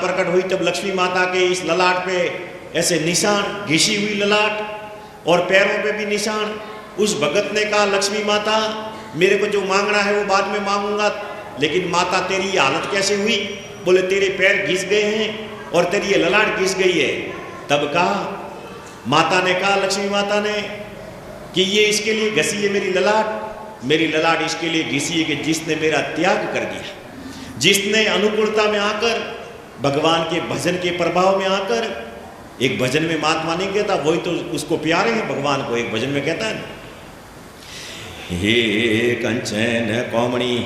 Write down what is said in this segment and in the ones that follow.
प्रकट हुई तब लक्ष्मी माता के इस ललाट पे ऐसे निशान, घिसी हुई ललाट और पैरों पे भी निशान। उस भगत ने कहा, लक्ष्मी माता मेरे को जो मांगना है वो बाद में मांगूंगा, लेकिन माता तेरी ये हालत कैसे हुई? बोले तेरे पैर घिस गए हैं और तेरी ये ललाट घिस गई है। तब कहा, माता ने कहा, लक्ष्मी माता ने, कि ये इसके लिए घसी है मेरी ललाट इसके लिए घिसी है कि जिसने मेरा त्याग कर दिया, जिसने अनुकूलता में आकर, भगवान के भजन के प्रभाव में आकर, एक भजन में महात्मा नहीं कहता, वही तो उसको प्यारे हैं भगवान को, एक भजन में कहता है, हे कंचन कोमणी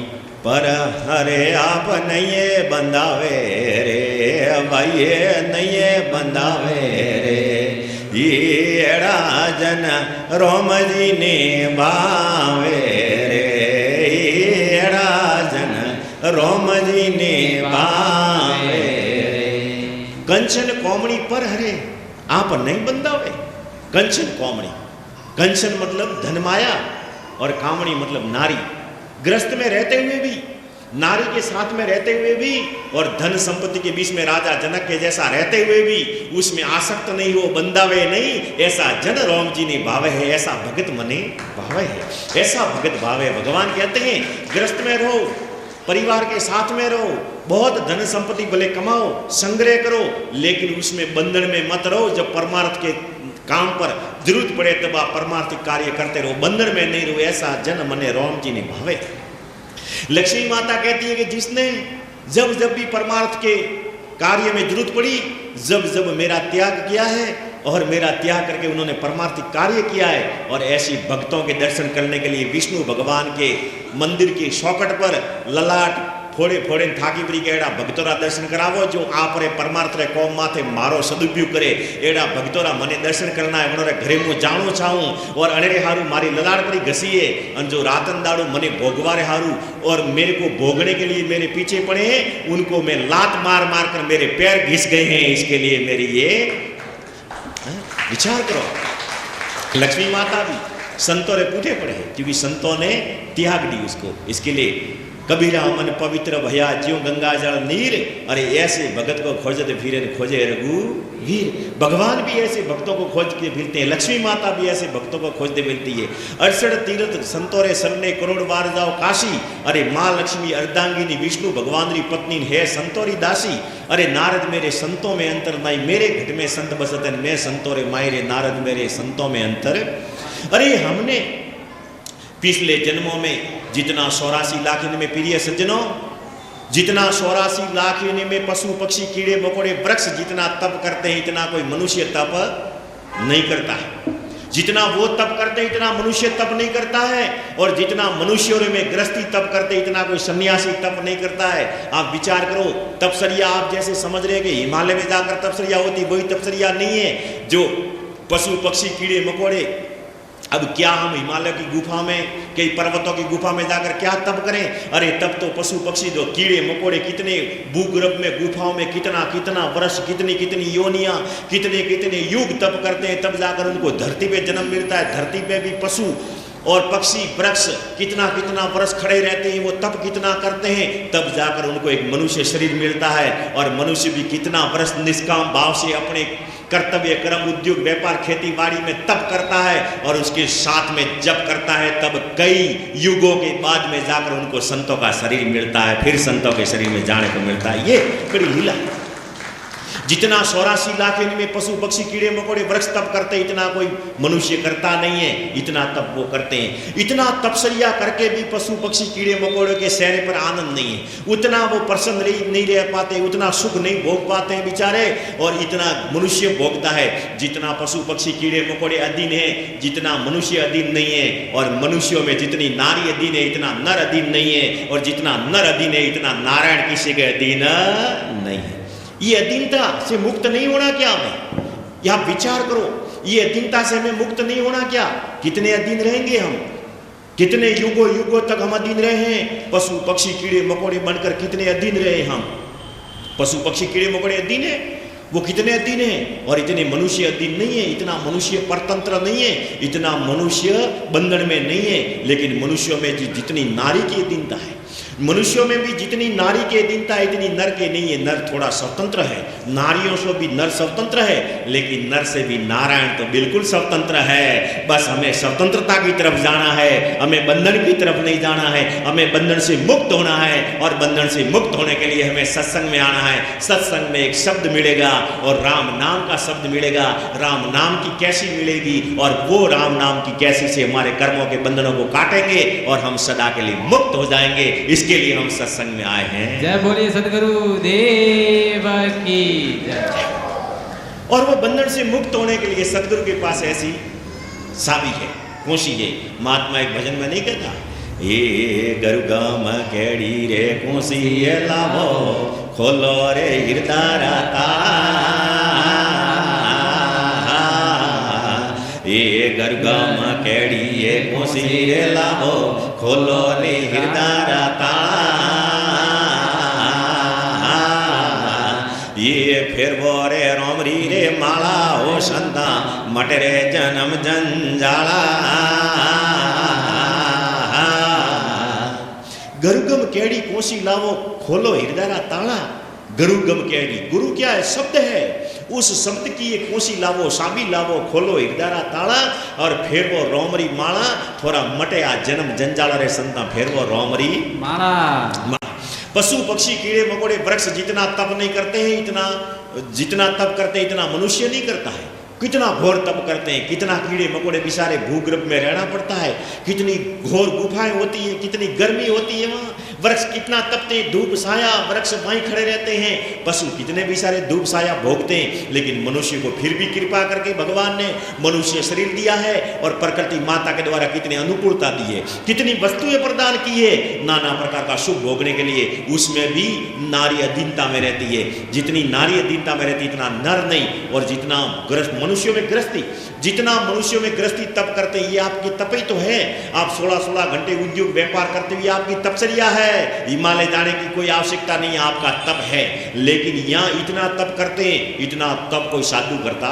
पर हरे आप नये बंधावे रे, भाई नये बंधावे रे, एड़ा जन रोम जी ने भावे रे, एड़ा जन रोम जी ने भावे रे। कंचन कोमणी पर हरे आप नहीं बंधावे। कंचन कोमणी, कंचन मतलब धनमाया और कामणी मतलब नारी। ग्रस्त में रहते हुए भी, नारी के साथ में रहते हुए भी और धन संपत्ति के बीच में राजा जनक के जैसा रहते हुए भी उसमें आसक्त नहीं हो, बंधावे नहीं, ऐसा जन राम जी ने भावे है, ऐसा भगत मने भावे है, ऐसा भगत भावे। भगवान कहते हैं ग्रस्त में रहो, परिवार के साथ में रहो, बहुत धन संपत्ति भले कमाओ, संग्रह करो, लेकिन उसमें बंधन में मत रहो। जब परमार्थ के काम पर जरूरत पड़े तब आप परमार्थिक कार्य करते रहो, बंधन में नहीं रहो, ऐसा जन मने राम जी ने भावे। लक्ष्मी माता कहती है कि जिसने जब जब भी परमार्थ के कार्य में जरूरत पड़ी, जब जब मेरा त्याग किया है और मेरा त्याग करके उन्होंने परमार्थिक कार्य किया है, और ऐसी भक्तों के दर्शन करने के लिए विष्णु भगवान के मंदिर की चौखट पर ललाट फोड़े फोड़े थाकी पड़ी के एड़ा भक्तोरा दर्शन करावो, जो आप रे परमार्थ रे कौम माथे मारो सदुपयोग करे, एड़ा भक्तोरा मने दर्शन करना है, मनोरे घरे मु जाणो चाहूँ और अनेरे हारू मारी ललाट पड़ी घसीए, और जो रातन दाड़ू मने भोगवारे हारू और मेरे को भोगने के लिए मेरे पीछे पड़े हैं, उनको मैं लात मार मार कर मेरे पैर घिस गए हैं, इसके लिए मेरी ये विचार करो। लक्ष्मी माता भी संतों ने पूठे पड़े हैं, क्योंकि संतों ने त्याग दी उसको। इसके लिए कबीरा मन पवित्र भया ज्यों गंगा जल नीर, अरे ऐसे भगत को खोजते फिरे खोजे रघुवीर। भगवान भी ऐसे भक्तों को खोज के फिरते हैं, लक्ष्मी माता भी ऐसे भक्तों को खोजते फिरती है। 68 तीर्थ संतोरे सरने करोड़ बार जाओ काशी, अरे माँ लक्ष्मी अर्धांगिनी विष्णु भगवान री पत्नी है संतोरी दासी। अरे नारद मेरे संतों में अंतर नाई, मेरे घट में संत बसतन मैं संतोरे मायरे, नारद मेरे संतों में अंतर। अरे हमने पिछले जन्मों में जितना 84 लाख इनमें प्रिय सज्जनों, जितना 84 लाख इनमें पशु पक्षी कीड़े मकोड़े वृक्ष जितना तप करते हैं, इतना कोई मनुष्य तप नहीं करता है। जितना वो तप करते हैं इतना मनुष्य तप नहीं करता है, और जितना मनुष्यों में गृहस्थी तप करते हैं इतना कोई सन्यासी तप नहीं करता है। आप विचार करो, तपसरिया आप जैसे समझ रहे हैं कि हिमालय में जाकर तपसरिया होती, वही तपसरिया नहीं है। जो पशु पक्षी कीड़े मकोड़े, अब क्या हम हिमालय की गुफा में, कई पर्वतों की गुफा में जाकर क्या तप करें? अरे तब तो पशु पक्षी जो कीड़े मकोड़े कितने भूगर्भ में गुफाओं में कितना कितना वर्ष, कितनी कितनी योनियां, कितने कितने युग तप करते हैं, तब जाकर उनको धरती पे जन्म मिलता है। धरती पे भी पशु और पक्षी वृक्ष कितना कितना वर्ष खड़े रहते हैं, वो तप कितना करते हैं, तब जाकर उनको एक मनुष्य शरीर मिलता है। और मनुष्य भी कितना वर्ष निष्काम भाव से अपने कर्तव्य कर्म उद्योग व्यापार खेती बाड़ी में तप करता है, और उसके साथ में जप करता है, तब कई युगों के बाद में जाकर उनको संतों का शरीर मिलता है, फिर संतों के शरीर में जाने को मिलता है। ये बड़ी लीला है। जितना 84 लाख इनमें पशु पक्षी कीड़े मकोड़े वृक्ष तप करते हैं, इतना कोई मनुष्य करता नहीं है, इतना तप वो करते हैं। इतना तपस्या करके भी पशु पक्षी कीड़े मकोड़े के चेहरे पर आनंद नहीं है, उतना वो प्रसन्न नहीं रह पाते, उतना सुख नहीं भोग पाते हैं बेचारे, और इतना मनुष्य भोगता है। जितना पशु पक्षी कीड़े मकोड़े अधीन है, जितना मनुष्य अधीन नहीं है, और मनुष्यों में जितनी नारी अधीन है, इतना नर अधीन नहीं है, और जितना नर अधीन है, इतना नारायण किसी के अधीन नहीं है। ये अधीनता से मुक्त नहीं होना क्या? हमें यह विचार करो, ये अधीनता से हमें मुक्त नहीं होना क्या? कितने अधीन रहेंगे हम? कितने युगों युगों तक हम अधीन रहे हैं? पशु पक्षी कीड़े मकोड़े बनकर कितने अधीन रहे हम? पशु पक्षी कीड़े मकोड़े अधीन है, वो कितने अधीन है, और इतने मनुष्य अधीन नहीं है। इतना मनुष्य परतंत्र नहीं है, इतना मनुष्य बंधन में नहीं है, लेकिन मनुष्यों में जितनी नारी की अधीनता है, मनुष्यों में भी जितनी नारी के अधीनता है इतनी नर के नहीं है। नर थोड़ा स्वतंत्र है, नारियों से भी नर स्वतंत्र है, लेकिन नर से भी नारायण तो बिल्कुल स्वतंत्र है। बस हमें स्वतंत्रता की तरफ जाना है, हमें बंधन की तरफ नहीं जाना है, हमें बंधन से मुक्त होना है। और बंधन से मुक्त होने के लिए हमें सत्संग में आना है। सत्संग में एक शब्द मिलेगा और राम नाम का शब्द मिलेगा। राम नाम की कैसी मिलेगी, और वो राम नाम की कैसी से हमारे कर्मों के बंधनों को काटेंगे और हम सदा के लिए मुक्त हो जाएंगे। इसके लिए हम सत्संग में आए हैं। जय बोलिए सद्गुरु देव की जय। और वो बंधन से मुक्त होने के लिए सदगुरु के पास ऐसी साबी है, कोशी है। महात्मा एक भजन में नहीं कहता, ये गरुगम केड़ी रे कोसी लावो खोलो रे हृदय ये गरुगम केड़ी ये कोसी रे लावो खोलो रे हृदय ये फिर वो रे रोमरी रे माला हो संता मट रे जन्म जंजाला। गरुगम केड़ी कोसी लावो खोलो हृदय ताला। गरुगम केड़ी, गुरु क्या है? शब्द है। उस शब्द की ये कोसी लावो, साबी लावो, खोलो हृदय ताला। और फिर वो रोमरी माला थोड़ा मटे आ जन्म जंजाला रे संता फिर वो रोमरी माला। पशु पक्षी कीड़े मकोड़े वृक्ष जितना तप नहीं करते हैं, जितना तप करते हैं इतना मनुष्य नहीं करता है। कितना घोर तप करते हैं, कितना कीड़े मकोड़े बेचारे भूगर्भ में रहना पड़ता है, कितनी घोर गुफाएं होती है, कितनी गर्मी होती है वहाँ। वृक्ष कितना तपते हैं, धूप साया वृक्ष वहीं खड़े रहते हैं। पशु कितने बेचारे धूप साया भोगते हैं। लेकिन मनुष्य को फिर भी कृपा करके भगवान ने मनुष्य शरीर दिया है और प्रकृति माता के द्वारा कितनी अनुकूलता दी है, कितनी वस्तुएं प्रदान की है नाना प्रकार का सुख भोगने के लिए। उसमें भी नारी अधीनता में रहती है। जितनी नारी अधीनता में रहती इतना नर नहीं। और जितना मनुष्यों में गृहस्थी, जितना मनुष्यों में गृहस्थी तप करते ये आपकी तप ही तो है। आप 16-16 घंटे उद्योग व्यापार करते हुए आपकी तपचर्या है। हिमालय जाने की कोई आवश्यकता नहीं, आपका तप है। लेकिन यहाँ इतना तप करते हैं, इतना तप कोई साधु करता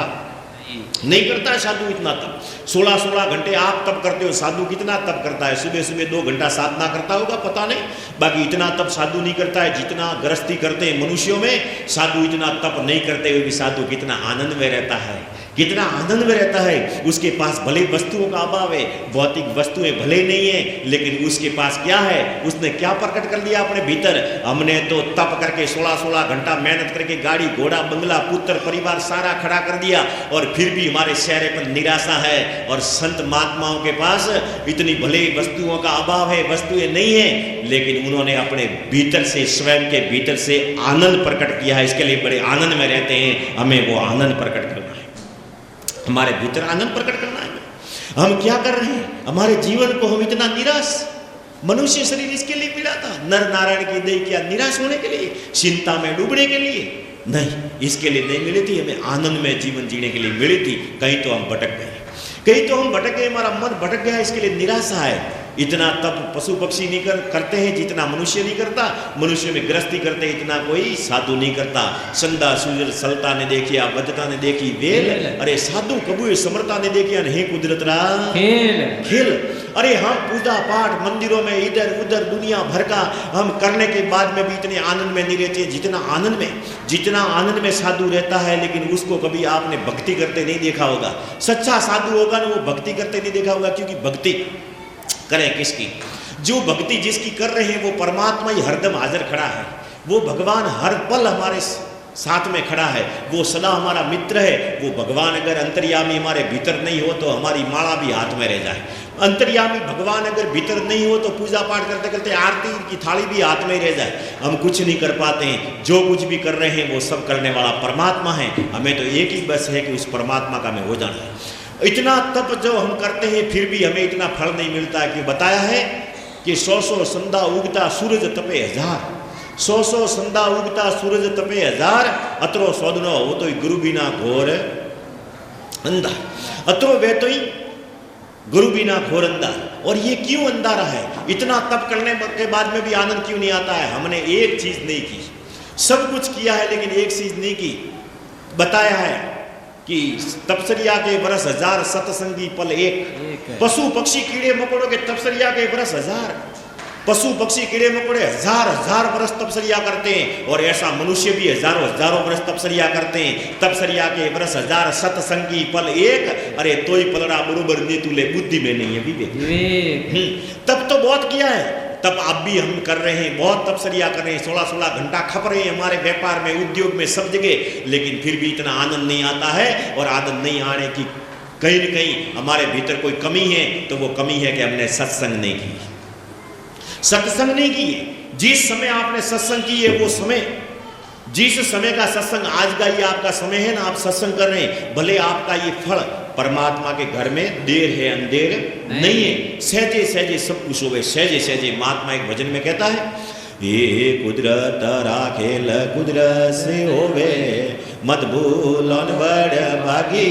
नहीं करता है। साधु इतना तप 16-16 घंटे आप तप करते हो, साधु कितना तप करता है? सुबह सुबह 2 घंटा साधना करता होगा, पता नहीं। बाकी इतना तप साधु नहीं करता है जितना गृहस्थी करते हैं मनुष्यों में। साधु इतना तप नहीं करते हुए भी साधु कितना आनंद में रहता है, कितना आनंद में रहता है। उसके पास भले वस्तुओं का अभाव है, भौतिक वस्तुएं भले नहीं है, लेकिन उसके पास क्या है? उसने क्या प्रकट कर दिया अपने भीतर? हमने तो तप करके 16-16 घंटा मेहनत करके गाड़ी घोड़ा बंगला पुत्र परिवार सारा खड़ा कर दिया, और फिर भी हमारे चेहरे पर निराशा है। और संत महात्माओं के पास इतनी भले वस्तुओं का अभाव है, वस्तुएं नहीं है, लेकिन उन्होंने अपने भीतर से, स्वयं के भीतर से आनंद प्रकट किया है। इसके लिए बड़े आनंद में रहते हैं। हमें वो आनंद प्रकट करना है, हमारे भीतर आनंद प्रकट करना है। हम क्या कर रहे हैं? हमारे जीवन को हम इतना निराश, मनुष्य शरीर इसके लिए मिला था, नर नारायण की देह क्या निराश होने के लिए, चिंता में डूबने के लिए नहीं, इसके लिए नहीं मिली थी। हमें आनंद में जीवन जीने के लिए मिली थी। कहीं तो हम भटक गए, कहीं तो हम भटक गए, हमारा मन भटक गया, इसके लिए निराशा है। इतना तप पशु पक्षी नहीं करते हैं जितना मनुष्य नहीं करता। मनुष्य में गृहस्थी करते हैं इतना कोई साधु नहीं करता। संदा सूरज सलता ने देखी, बद्धता ने देखी वेल, अरे साधु कबूए समरता ने देखी, हे कुदरत रा खेल। अरे हम पूजा पाठ मंदिरों में इधर उधर दुनिया भर का हम करने के बाद में भी इतने आनंद में नहीं रहते जितना आनंद में साधु रहता है। लेकिन उसको कभी आपने भक्ति करते नहीं देखा होगा। सच्चा साधु होगा ना, वो भक्ति करते नहीं देखा होगा। क्योंकि भक्ति करें किसकी? जो भक्ति जिसकी कर रहे हैं वो परमात्मा ही हरदम हाजिर खड़ा है। वो भगवान हर पल हमारे साथ में खड़ा है, वो सदा हमारा मित्र है। वो भगवान अगर अंतर्यामी हमारे भीतर नहीं हो तो हमारी माला भी हाथ में रह जाए। अंतर्यामी भगवान अगर भीतर नहीं हो तो पूजा पाठ करते करते आरती की थाली भी हाथ में रह जाए। हम कुछ नहीं कर पाते हैं। जो कुछ भी कर रहे हैं वो सब करने वाला परमात्मा है। हमें तो एक ही बस है कि उस परमात्मा का हमें हो जाना है। इतना तप जो हम करते हैं फिर भी हमें इतना फल नहीं मिलता है। कि बताया है कि 100 संधा उगता सूरज तपे 1000, 100 संधा उगता सूरज तपे 1000, अतरो सौदनो वो तो गुरु बिना घोर अंधा, अतरो वे तो ही गुरु बिना घोर अंधा। और ये क्यों अंधारा है? इतना तप करने के बाद में भी आनंद क्यों नहीं आता है? हमने एक चीज नहीं की, सब कुछ किया है लेकिन एक चीज नहीं की। बताया है कि तपसरिया के बरस 1000, सत्संगी पल एक। पशु पक्षी कीड़े मकोड़ों के तपसरिया के बरस 1000, पशु पक्षी कीड़े मकोड़े हजार हजार वर्ष तपस्या करते हैं, और ऐसा मनुष्य भी हजारों हजारों वर्ष तपस्या करते हैं। तपस्या के वर्ष हजार, सत्संग की पल एक, अरे तोई पलड़ा बरोबर ने तुले बुद्धि में नहीं है विवेक। तब तो बहुत किया है, तब अब भी हम कर रहे हैं, बहुत तपस्या कर रहे हैं, 16-16 घंटा खप रहे हैं हमारे व्यापार में, उद्योग में, सब जगह, लेकिन फिर भी इतना आनंद नहीं आता है। और आनंद नहीं आने की कहीं न कहीं हमारे भीतर कोई कमी है, तो वो कमी है कि हमने सत्संग नहीं की, सत्संग नहीं की है। जिस समय आपने सत्संग की है वो समय, जिस समय का सत्संग आज का ये आपका समय है ना, आप सत्संग कर रहे हैं, भले आपका ये फल परमात्मा के घर में देर है अंधेर नहीं है, सहजे सहजे सब कुछ होवे, सहजे सहजे। महात्मा एक भजन में कहता है, ये कुदरत राखेल कुदरत से होवे, मत भूलन बड़ भागी,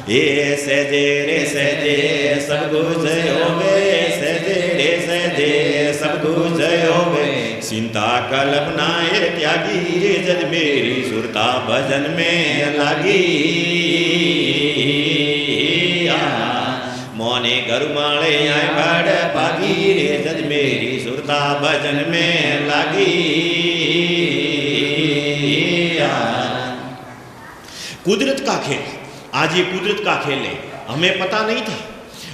ये सहजे रे सहजे सब कुछ होवे, सहजे रे सहजे सब कुछ होवे, चिंता कल्पना त्यागी रे जज मेरी सुरता भजन में लागी, मोने गरुमाले आए बड़ भागी रे जज मेरी सुरता भजन में लागी। कुदरत का खेल, आज ये कुदरत का खेल है, हमें पता नहीं था,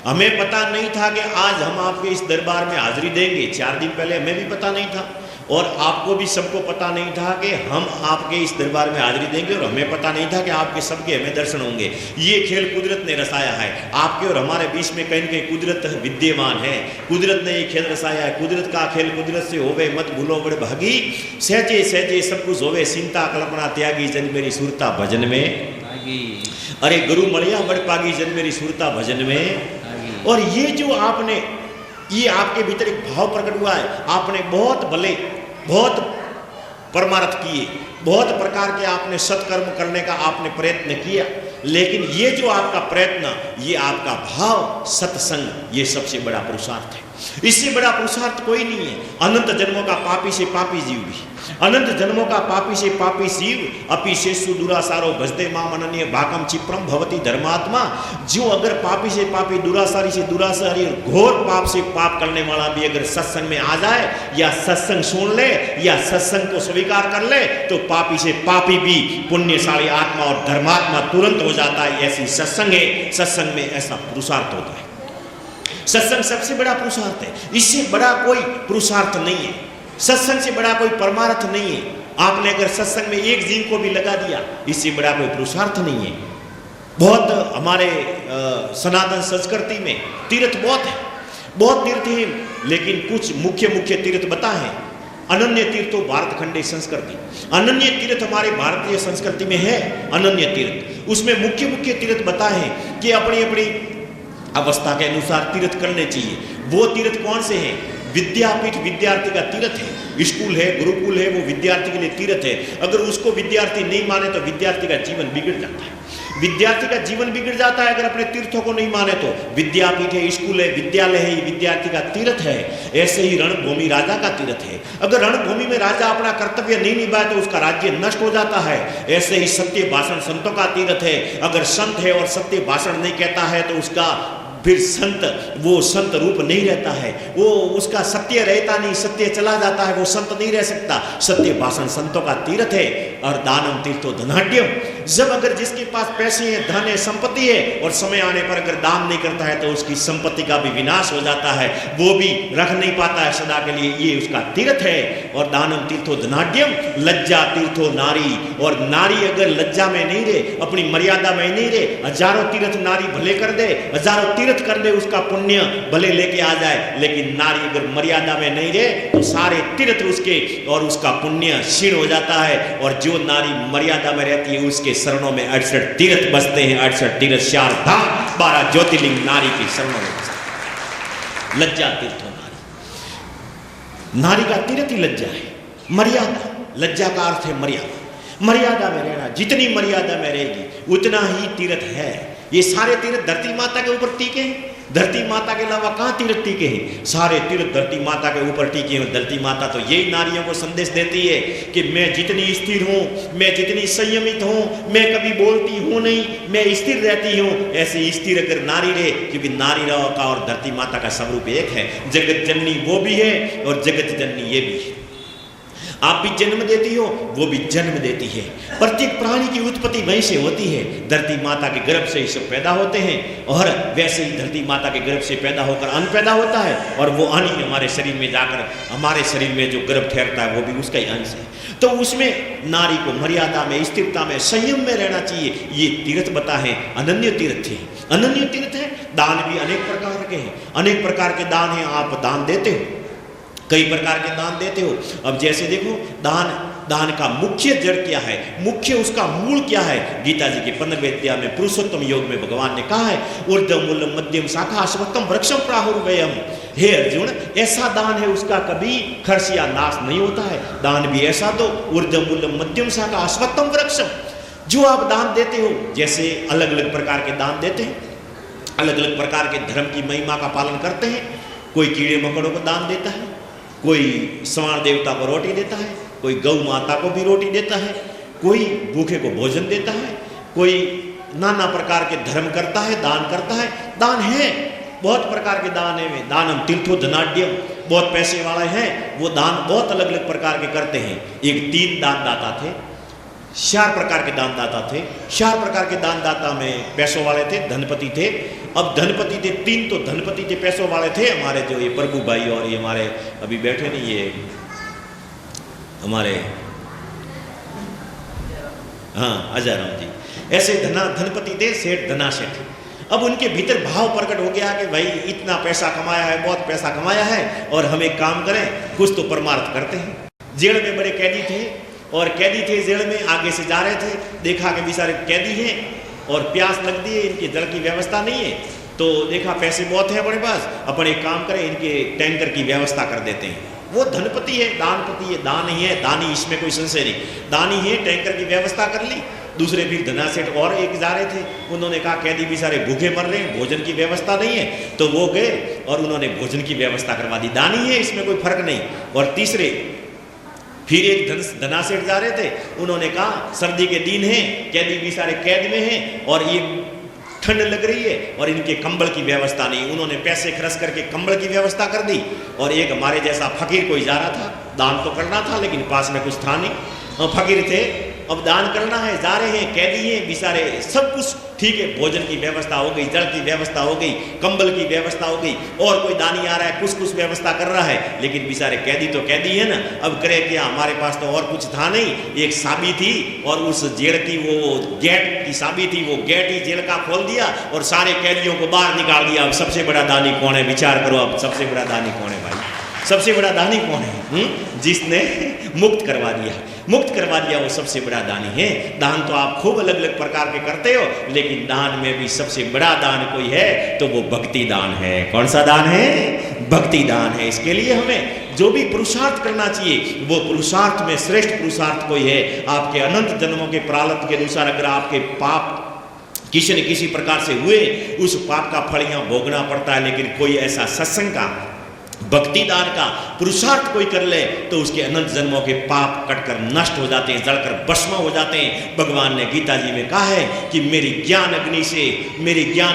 हमें पता नहीं था कि आज हम आपके इस दरबार में हाजिरी देंगे। 4 दिन पहले हमें भी पता नहीं था, और आपको भी सबको पता नहीं था कि हम आपके इस दरबार में हाजिरी देंगे, और हमें पता नहीं था कि आपके सबके हमें दर्शन होंगे। ये खेल कुदरत ने रसाया है, आपके और हमारे बीच में कहीं न कहीं कुदरत विद्यमान है, कुदरत ने ये खेल रसाया है। कुदरत का खेल कुदरत से होवे, मत भूलो बड़ भागी, सहजे सहजे सब कुछ होवे, चिंता कल्पना त्यागी जन मेरी सुरता भजन में। अरे गुरु मलिया बड़ पागी जन मेरी सुरता भजन में। और ये जो आपने, ये आपके भीतर एक भाव प्रकट हुआ है, आपने बहुत भले, बहुत परमार्थ किए, बहुत प्रकार के आपने सत्कर्म करने का आपने प्रयत्न किया, लेकिन ये जो आपका प्रयत्न, ये आपका भाव सत्संग, ये सबसे बड़ा पुरुषार्थ है। इससे बड़ा पुरुषार्थ कोई नहीं है। अनंत जन्मों का पापी से पापी जीव भी, अनंत जन्मों का पापी से पापी जीव, अपि शेषु दुरासारो भजते माम अनन्य भाकम चिप्रम भवति धर्मात्मा। जो अगर पापी से पापी, दुरासारी से दुरासारी, घोर पाप से पाप करने वाला भी अगर सत्संग में आ जाए, या सत्संग सुन ले, या सत्संग को स्वीकार कर ले, तो पापी से पापी भी पुण्यशाली आत्मा और धर्मात्मा तुरंत हो जाता है। ऐसी सत्संग है, सत्संग में ऐसा पुरुषार्थ होता है। सत्संग सबसे बड़ा पुरुषार्थ है, इससे बड़ा कोई पुरुषार्थ नहीं है, सत्संग से बड़ा कोई परमार्थ नहीं है। आपने अगर सत्संग में एक जीव को भी लगा दिया, इससे बड़ा कोई पुरुषार्थ नहीं है। बहुत हमारे सनातन संस्कृति में तीर्थ बहुत है, बहुत तीर्थ हैं, लेकिन कुछ मुख्य मुख्य तीर्थ बता है। अनन्य तीर्थ तो भारत खंडे संस्कृति, अनन्य तीर्थ हमारे भारतीय संस्कृति में है। अनन्य तीर्थ, उसमें मुख्य मुख्य तीर्थ बता है कि अपनी अपनी अवस्था के अनुसार तीर्थ करने चाहिए। वो तीर्थ कौन से हैं? विद्यापीठ विद्यार्थी का तीर्थ है, स्कूल है, गुरुकुल है, वो विद्यार्थी के लिए तीर्थ है। अगर उसको विद्यार्थी नहीं माने तो विद्यार्थी का जीवन बिगड़ जाता है, विद्यार्थी का जीवन बिगड़ जाता है अगर अपने तीर्थों को नहीं माने तो। विद्यापीठ है, स्कूल है, विद्यालय है, ये विद्यार्थी का तीर्थ है। ऐसे ही रणभूमि राजा का तीर्थ है। अगर रणभूमि में राजा अपना कर्तव्य नहीं निभाए तो उसका राज्य नष्ट हो जाता है। ऐसे ही सत्य भाषण संतों का तीर्थ है। अगर संत है और सत्य भाषण नहीं कहता है तो उसका फिर संत, वो संत रूप नहीं रहता है, वो उसका सत्य रहता नहीं, सत्य चला जाता है, वो संत नहीं रह सकता। सत्य भाषण संतों का तीर्थ है। और दानम तीर्थो धनाढ्यम, जब अगर जिसके पास पैसे हैं, धन है, संपत्ति है, और समय आने पर अगर दान नहीं करता है तो उसकी संपत्ति का भी विनाश हो जाता है, वो भी रख नहीं पाता है सदा के लिए, ये उसका तीर्थ है। और दानम तीर्थो धनाढ्यम, लज्जा तीर्थो नारी, और नारी अगर लज्जा में नहीं रहे, अपनी मर्यादा में नहीं रहे, हजारों तीर्थ नारी भले कर दे, हजारों तीर्थ कर दे, उसका पुण्य भले लेके आ जाए, लेकिन नारी अगर मर्यादा में नहीं रहे तो सारे तीर्थ उसके और उसका पुण्य क्षीण हो जाता है। और जो नारी मर्यादा में रहती है उसके शरणों में 68 तीर्थ बसते हैं। 68 तीर्थ, 4 धाम, 12 ज्योतिर्लिंग नारी की शरणों में बसते हैं। लज्जा तीर्थ हो नारी, नारी का तीर्थ ही लज्जा है। मर्यादा, लज्जा का अर्थ है मर्यादा, मर्यादा में रहना। जितनी मर्यादा में रहेगी उतना ही तीर्थ है। ये सारे तीर्थ धरती माता के ऊपर टीके हैं। धरती माता के अलावा कहाँ तीर्थ टीके हैं? सारे तीर्थ धरती माता के ऊपर टीके हैं। धरती माता तो यही नारियों को संदेश देती है कि मैं जितनी स्थिर हूँ, मैं जितनी संयमित हूँ, मैं कभी बोलती हूँ नहीं, मैं स्थिर रहती हूँ, ऐसी स्थिर अगर नारी रहे, क्योंकि नारी का और धरती माता का स्वरूप एक है। जगत जननी वो भी है और जगत जननी ये भी है। आप भी जन्म देती हो, वो भी जन्म देती है। प्रत्येक प्राणी की उत्पत्ति वहीं से होती है। धरती माता के गर्भ से ही सब पैदा होते हैं और वैसे ही धरती माता के गर्भ से पैदा होकर अन्न पैदा होता है और वो अन्न ही हमारे शरीर में जाकर हमारे शरीर में जो गर्भ ठहरता है वो भी उसका ही अंश है। तो उसमें नारी को मर्यादा में, स्थिरता में, संयम में रहना चाहिए। ये तीर्थ बता है, अनन्य तीर्थ है। अनन्य तीर्थ है। दान भी अनेक प्रकार के हैं, अनेक प्रकार के दान हैं। आप दान देते हो, कई प्रकार के दान देते हो। अब जैसे देखो, दान का मुख्य जड़ क्या है, मुख्य उसका मूल क्या है? गीता जी के 15वें अध्याय में पुरुषोत्तम योग में भगवान ने कहा है, ऊर्ध्व मूलम मध्यम शाखा अश्वत्थम वृक्षम प्राहुर्व्ययम्। हे अर्जुन, ऐसा दान है उसका कभी खर्च या नाश नहीं होता है। दान भी ऐसा दो, ऊर्ध्व मूलम मध्यम शाखा अश्वत्थम वृक्षम। जो आप दान देते हो, जैसे अलग अलग प्रकार के दान देते हैं, अलग अलग प्रकार के धर्म की महिमा का पालन करते हैं। कोई कीड़े मकोड़ों को दान देता है, कोई स्वर्ण देवता को रोटी देता है, कोई गौ माता को भी रोटी देता है, कोई भूखे को भोजन देता है, कोई नाना प्रकार के धर्म करता है, दान करता है। दान है, बहुत प्रकार के दान है। दानम तीर्थो धनाढ्यम, बहुत पैसे वाले हैं वो दान बहुत अलग अलग प्रकार के करते हैं। एक 3 दानदाता थे, 4 प्रकार के दानदाता थे। 4 प्रकार के दानदाता में पैसों वाले थे, धनपति थे। अब धनपति थे 3, तो धनपति थे, पैसों वाले थे हमारे जो ये प्रभु भाई और ये हमारे अभी बैठे नहीं, ये हमारे हाँ अजय राम जी, ऐसे धनपति थे, सेठ धना सेठ। अब उनके भीतर भाव प्रकट हो गया कि भाई इतना पैसा कमाया है, बहुत पैसा कमाया है और हम एक काम करें, कुछ तो परमार्थ करते हैं। जेल में बड़े कैदी थे और कैदी थे जेल में, आगे से जा रहे थे, देखा कि बेचारे कैदी हैं और प्यास लगती है, इनके जल की व्यवस्था नहीं है, तो देखा पैसे बहुत हैं अपने पास, अपन एक काम करें, इनके टैंकर की व्यवस्था कर देते हैं। वो धनपति है, दानपति है, दान ही है, दानी, इसमें कोई संशय नहीं, दानी है। टैंकर की व्यवस्था कर ली। दूसरे भी धना सेठ और एक जा रहे थे, उन्होंने कहा कैदी भी सारे भूखे मर रहे हैं, भोजन की व्यवस्था नहीं है, तो वो गए और उन्होंने भोजन की व्यवस्था करवा दी। दानी है, इसमें कोई फर्क नहीं। और तीसरे फिर एक धना सेठ जा रहे थे, उन्होंने कहा सर्दी के दिन है, कैदी भी सारे कैद में हैं और ये ठंड लग रही है और इनके कंबल की व्यवस्था नहीं, उन्होंने पैसे खर्च करके कंबल की व्यवस्था कर दी। और एक हमारे जैसा फकीर कोई जा रहा था, दान तो करना था लेकिन पास में कुछ था नहीं, फकीर थे, अब दान करना है, जा रहे हैं, कैदी हैं बेचारे, सब कुछ ठीक है, भोजन की व्यवस्था हो गई, जल की व्यवस्था हो गई, कंबल की व्यवस्था हो गई, और कोई दानी आ रहा है, कुछ व्यवस्था कर रहा है, लेकिन बेचारे कैदी तो कैदी है ना। अब करे क्या, हमारे पास तो और कुछ था नहीं, एक चाबी थी और उस जेल की वो गेट की चाबी थी, वो गेट ही जेल का खोल दिया और सारे कैदियों को बाहर निकाल दिया। अब सबसे बड़ा दानी कौन है, विचार करो, अब सबसे बड़ा दानी कौन है भाई? सबसे बड़ा दानी कौन है? जिसने मुक्त करवा दिया, मुक्त करवा दिया, वो सबसे बड़ा दानी है। दान तो आप खूब अलग अलग प्रकार के करते हो, लेकिन दान में भी सबसे बड़ा दान कोई है तो वो भक्ति दान है। कौन सा दान है? भक्ति दान है। इसके लिए हमें जो भी पुरुषार्थ करना चाहिए, वो पुरुषार्थ में श्रेष्ठ पुरुषार्थ कोई है। आपके अनंत जन्मों के प्रारब्ध के अनुसार अगर आपके पाप किसी न किसी प्रकार से हुए, उस पाप का फल यहाँ भोगना पड़ता है। लेकिन कोई ऐसा सत्संग का, भक्ति दान का पुरुषार्थ कोई कर ले तो उसके अनंत जन्मों के पाप कटकर नष्ट हो जाते हैं, जलकर भस्म हो जाते हैं। भगवान ने गीता जी में कहा है कि मेरी ज्ञान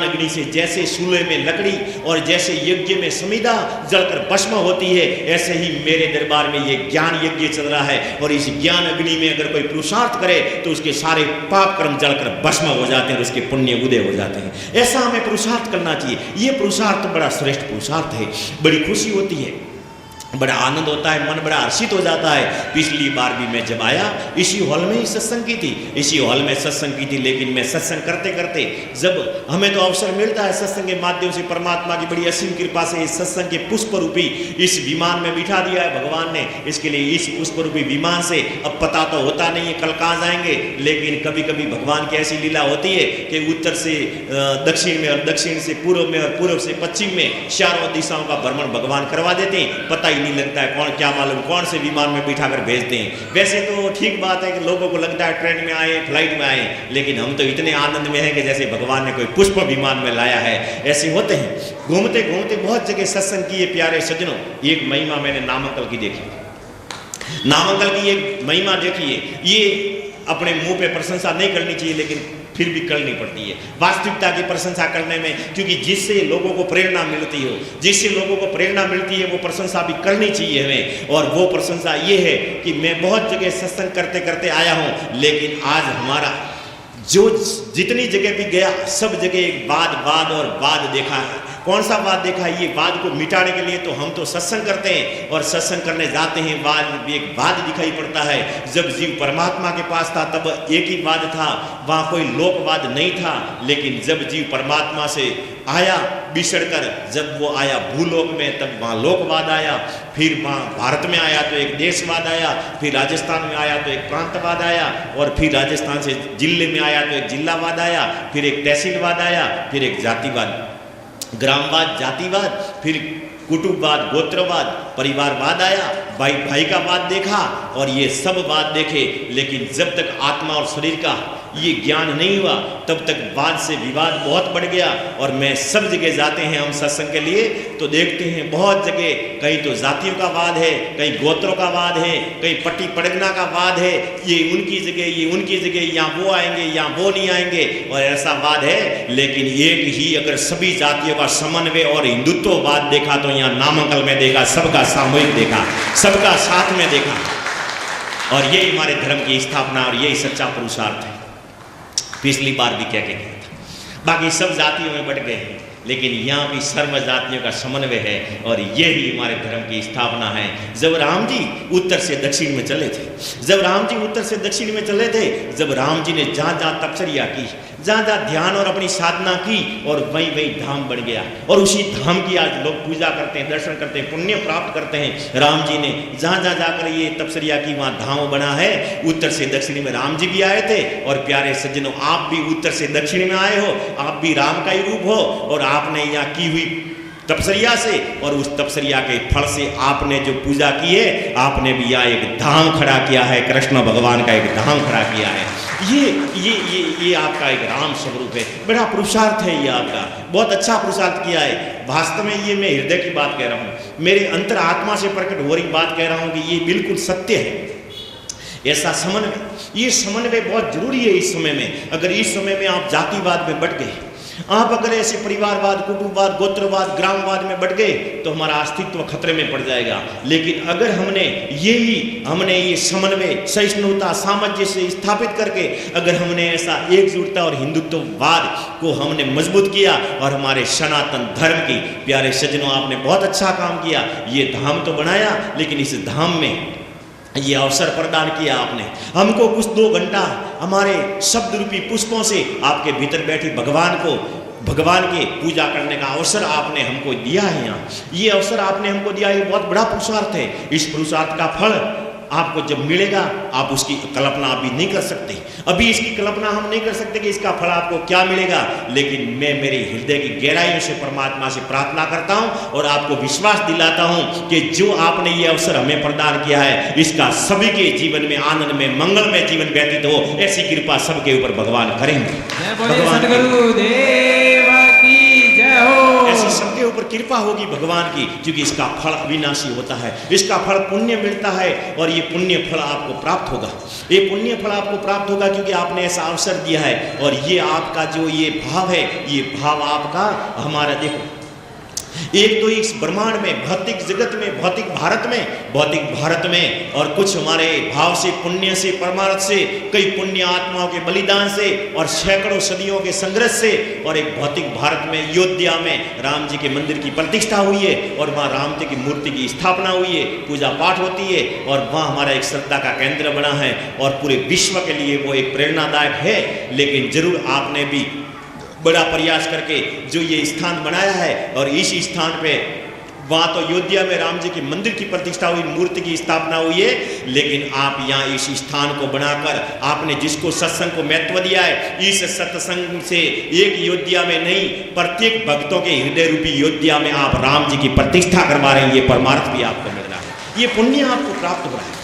अग्नि से जैसे सूले में लकड़ी और जैसे यज्ञ में समिधा जलकर भस्म होती है, ऐसे ही मेरे दरबार में ये ज्ञान यज्ञ चल रहा है। और इस ज्ञान अग्नि में अगर कोई पुरुषार्थ करे तो उसके सारे पाप कर्म जलकर भस्म हो जाते हैं और उसके पुण्य उदय हो जाते हैं। ऐसा हमें पुरुषार्थ करना चाहिए। ये पुरुषार्थ बड़ा श्रेष्ठ पुरुषार्थ है। बड़ी खुशी होती है, बड़ा आनंद होता है, मन बड़ा हर्षित हो जाता है। पिछली बार भी मैं जब आया इसी हॉल में ही सत्संग की थी, इसी हॉल में सत्संग की थी। लेकिन मैं सत्संग करते करते जब हमें तो अवसर मिलता है सत्संग के माध्यम से, परमात्मा की बड़ी असीम कृपा से इस सत्संग के पुष्प रूपी इस विमान में बिठा दिया है भगवान ने। इसके लिए इस पुष्प रूपी विमान से अब पता तो होता नहीं है कल कहाँ जाएंगे, लेकिन कभी कभी भगवान की ऐसी लीला होती है कि उत्तर से दक्षिण में और दक्षिण से पूर्व में और पूर्व से पश्चिम में चारों दिशाओं का भ्रमण भगवान करवा देते हैं। पता ही नहीं लगता है, कौन क्या मालूम कौन से विमान में बिठा कर भेजते हैं। वैसे तो ठीक बात है कि लोगों को लगता है ट्रेन में आए, फ्लाइट में आए, लेकिन हम तो इतने आनंद में हैं कि जैसे भगवान ने कोई पुष्प विमान में लाया है, ऐसे होते हैं। घूमते घूमते बहुत जगह सत्संग किए प्यारे सज्जनों। एक महिमा मैंने नामांकल की देखी, नामांकल की एक महिमा देखी है। ये अपने मुंह पे प्रशंसा नहीं करनी चाहिए, लेकिन फिर भी करनी पड़ती है वास्तविकता की प्रशंसा करने में, क्योंकि जिससे लोगों को प्रेरणा मिलती हो, जिससे लोगों को प्रेरणा मिलती है, वो प्रशंसा भी करनी चाहिए हमें। और वो प्रशंसा ये है कि मैं बहुत जगह सत्संग करते करते आया हूँ, लेकिन आज हमारा जो जितनी जगह भी गया सब जगह एक वाद और वाद देखा है। कौन सा वाद देखा है? ये वाद को मिटाने के लिए तो हम तो सत्संग करते हैं और सत्संग करने जाते हैं, वाद एक वाद दिखाई पड़ता है। जब जीव परमात्मा के पास था तब एक ही वाद था, वहाँ कोई लोकवाद नहीं था। लेकिन जब जीव परमात्मा से आया बिछड़ कर, जब वो आया भूलोक में, तब वहाँ लोकवाद आया। फिर वहाँ भारत में आया तो एक देशवाद आया, फिर राजस्थान में आया तो एक प्रांतवाद आया, और फिर राजस्थान से जिले में आया तो एक जिलावाद आया, फिर एक तहसीलवाद आया, फिर एक जातिवाद, ग्रामवाद, जातिवाद, फिर कुटुंबवाद, गोत्रवाद, परिवारवाद आया, भाई भाई का वाद देखा, और ये सब वाद देखे। लेकिन जब तक आत्मा और शरीर का ये ज्ञान नहीं हुआ तब तक वाद से विवाद बहुत बढ़ गया। और मैं सब जगह जाते हैं हम सत्संग के लिए तो देखते हैं बहुत जगह, कहीं तो जातियों का वाद है, कहीं गोत्रों का वाद है, कहीं पट्टी पड़गना का वाद है, ये उनकी जगह, ये उनकी जगह, यहाँ वो आएंगे, यहाँ वो नहीं आएंगे, और ऐसा वाद है। लेकिन एक ही अगर सभी जातियों का समन्वय और हिंदुत्ववाद देखा तो यहाँ नामांकल में देखा, सबका सामूहिक देखा, सबका साथ में देखा। और यही हमारे धर्म की स्थापना और यही सच्चा पुरुषार्थ है। पिछली बार भी क्या गया था, बाकी सब जातियों में बट गए हैं, लेकिन यहाँ भी सर्व जातियों का समन्वय है, और यही हमारे धर्म की स्थापना है। जब राम जी उत्तर से दक्षिण में चले थे, जब राम जी उत्तर से दक्षिण में चले थे, जब राम जी ने जहाँ जहाँ तपस्या की, जहाँ जहाँ ध्यान और अपनी साधना की, और वहीं वहीं धाम बन गया। और उसी धाम की आज लोग पूजा करते हैं, दर्शन करते हैं, पुण्य प्राप्त करते हैं। राम जी ने जहाँ जहाँ जाकर ये तपस्या की, वहाँ धाम बना है। उत्तर से दक्षिण में राम जी भी आए थे, और प्यारे सज्जनों आप भी उत्तर से दक्षिण में आए हो, आप भी राम का ही रूप हो, और आपने यहाँ की हुई तपस्या से और उस तपस्या के फल से आपने जो पूजा की है, आपने भी यहाँ एक धाम खड़ा किया है, कृष्ण भगवान का एक धाम खड़ा किया है। ये आपका एक राम स्वरूप है, बड़ा पुरुषार्थ है ये आपका, बहुत अच्छा पुरुषार्थ किया है। वास्तव में ये मैं हृदय की बात कह रहा हूँ, मेरे अंतर आत्मा से प्रकट हो रही बात कह रहा हूँ कि ये बिल्कुल सत्य है। ऐसा समन्वय, ये समन्वय बहुत जरूरी है इस समय में। अगर इस समय में आप जातिवाद में बट गए, आप अगर ऐसे परिवारवाद, कुटुंबवाद, गोत्रवाद, ग्रामवाद में बढ़ गए तो हमारा अस्तित्व खतरे में पड़ जाएगा। लेकिन अगर हमने ये समन्वय, सहिष्णुता, सामंजस्य से स्थापित करके अगर हमने ऐसा एकजुटता और हिंदुत्ववाद को हमने मजबूत किया, और हमारे सनातन धर्म की, प्यारे सज्जनों आपने बहुत अच्छा काम किया, ये धाम तो बनाया, लेकिन इस धाम में ये अवसर प्रदान किया आपने हमको। कुछ 2 घंटा हमारे शब्द रूपी पुष्पों से आपके भीतर बैठी भगवान के पूजा करने का अवसर आपने हमको दिया है। यहाँ ये अवसर आपने हमको दिया, ये बहुत बड़ा पुरुषार्थ है। इस पुरुषार्थ का फल आपको जब मिलेगा, आप उसकी कल्पना अभी नहीं कर सकते, अभी इसकी कल्पना हम नहीं कर सकते कि इसका फल आपको क्या मिलेगा। लेकिन मैं मेरे हृदय की गहराइयों से परमात्मा से प्रार्थना करता हूं और आपको विश्वास दिलाता हूं कि जो आपने ये अवसर हमें प्रदान किया है, इसका सभी के जीवन में आनंद में मंगलमय जीवन व्यतीत हो, ऐसी कृपा सबके ऊपर भगवान करेंगे। ऐसी सबके ऊपर कृपा होगी भगवान की, क्योंकि इसका फल अविनाशी होता है, इसका फल पुण्य मिलता है, और ये पुण्य फल आपको प्राप्त होगा। ये पुण्य फल आपको प्राप्त होगा क्योंकि आपने ऐसा अवसर दिया है। और ये आपका जो ये भाव है, ये भाव आपका हमारा, देखो एक तो इस ब्रह्मांड में, भौतिक जगत में, भौतिक भारत में और कुछ हमारे भाव से, पुण्य से, परमार्थ से, कई पुण्य आत्माओं के बलिदान से और सैकड़ों सदियों के संघर्ष से, और एक भौतिक भारत में अयोध्या में राम जी के मंदिर की प्रतिष्ठा हुई है, और वहाँ राम जी की मूर्ति की स्थापना हुई है, पूजा पाठ होती है, और वहाँ हमारा एक श्रद्धा का केंद्र बना है, और पूरे विश्व के लिए वो एक प्रेरणादायक है। लेकिन जरूर आपने भी बड़ा प्रयास करके जो ये स्थान बनाया है, और इस स्थान पे वहाँ तो अयोध्या में राम जी के मंदिर की प्रतिष्ठा हुई, मूर्ति की स्थापना हुई है, लेकिन आप यहाँ इस स्थान को बनाकर आपने जिसको सत्संग को महत्व दिया है, इस सत्संग से एक अयोध्या में नहीं, प्रत्येक भक्तों के हृदय रूपी अयोध्या में आप राम जी की प्रतिष्ठा करवा रहे हैं। ये परमार्थ भी आपको मिल रहा है। ये पुण्य आपको प्राप्त हो रहा है,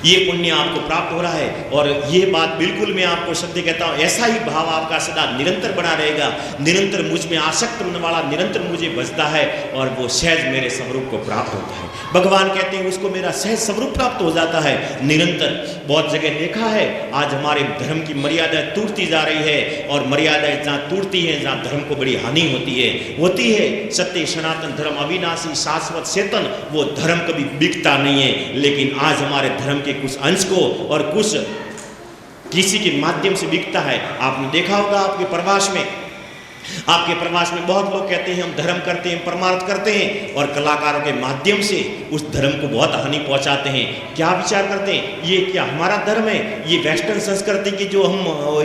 ये पुण्य आपको प्राप्त हो रहा है। और ये बात बिल्कुल मैं आपको सत्य कहता हूँ, ऐसा ही भाव आपका सदा निरंतर बना रहेगा। निरंतर मुझ में आसक्त होने वाला निरंतर मुझे बचता है और वो सहज मेरे स्वरूप को प्राप्त होता है। भगवान कहते हैं उसको मेरा सहज स्वरूप प्राप्त हो जाता है निरंतर। बहुत जगह देखा है आज हमारे धर्म की मर्यादा टूटती जा रही है, और मर्यादाएं जहाँ टूटती हैं, जहाँ धर्म को बड़ी हानि होती है। सत्य सनातन धर्म अविनाशी शाश्वत चेतन, वो धर्म कभी बिकता नहीं है। लेकिन आज हमारे धर्म के कुछ अंश को और कुछ किसी के माध्यम से बिकता है। आपने देखा होगा आपके प्रवास में, आपके प्रवास में बहुत लोग कहते हैं हम धर्म करते हैं, परमार्थ करते हैं, और कलाकारों के माध्यम से उस धर्म को बहुत हानि पहुंचाते हैं। क्या विचार करते हैं, ये क्या हमारा धर्म है? ये वेस्टर्न संस्कृति की जो हम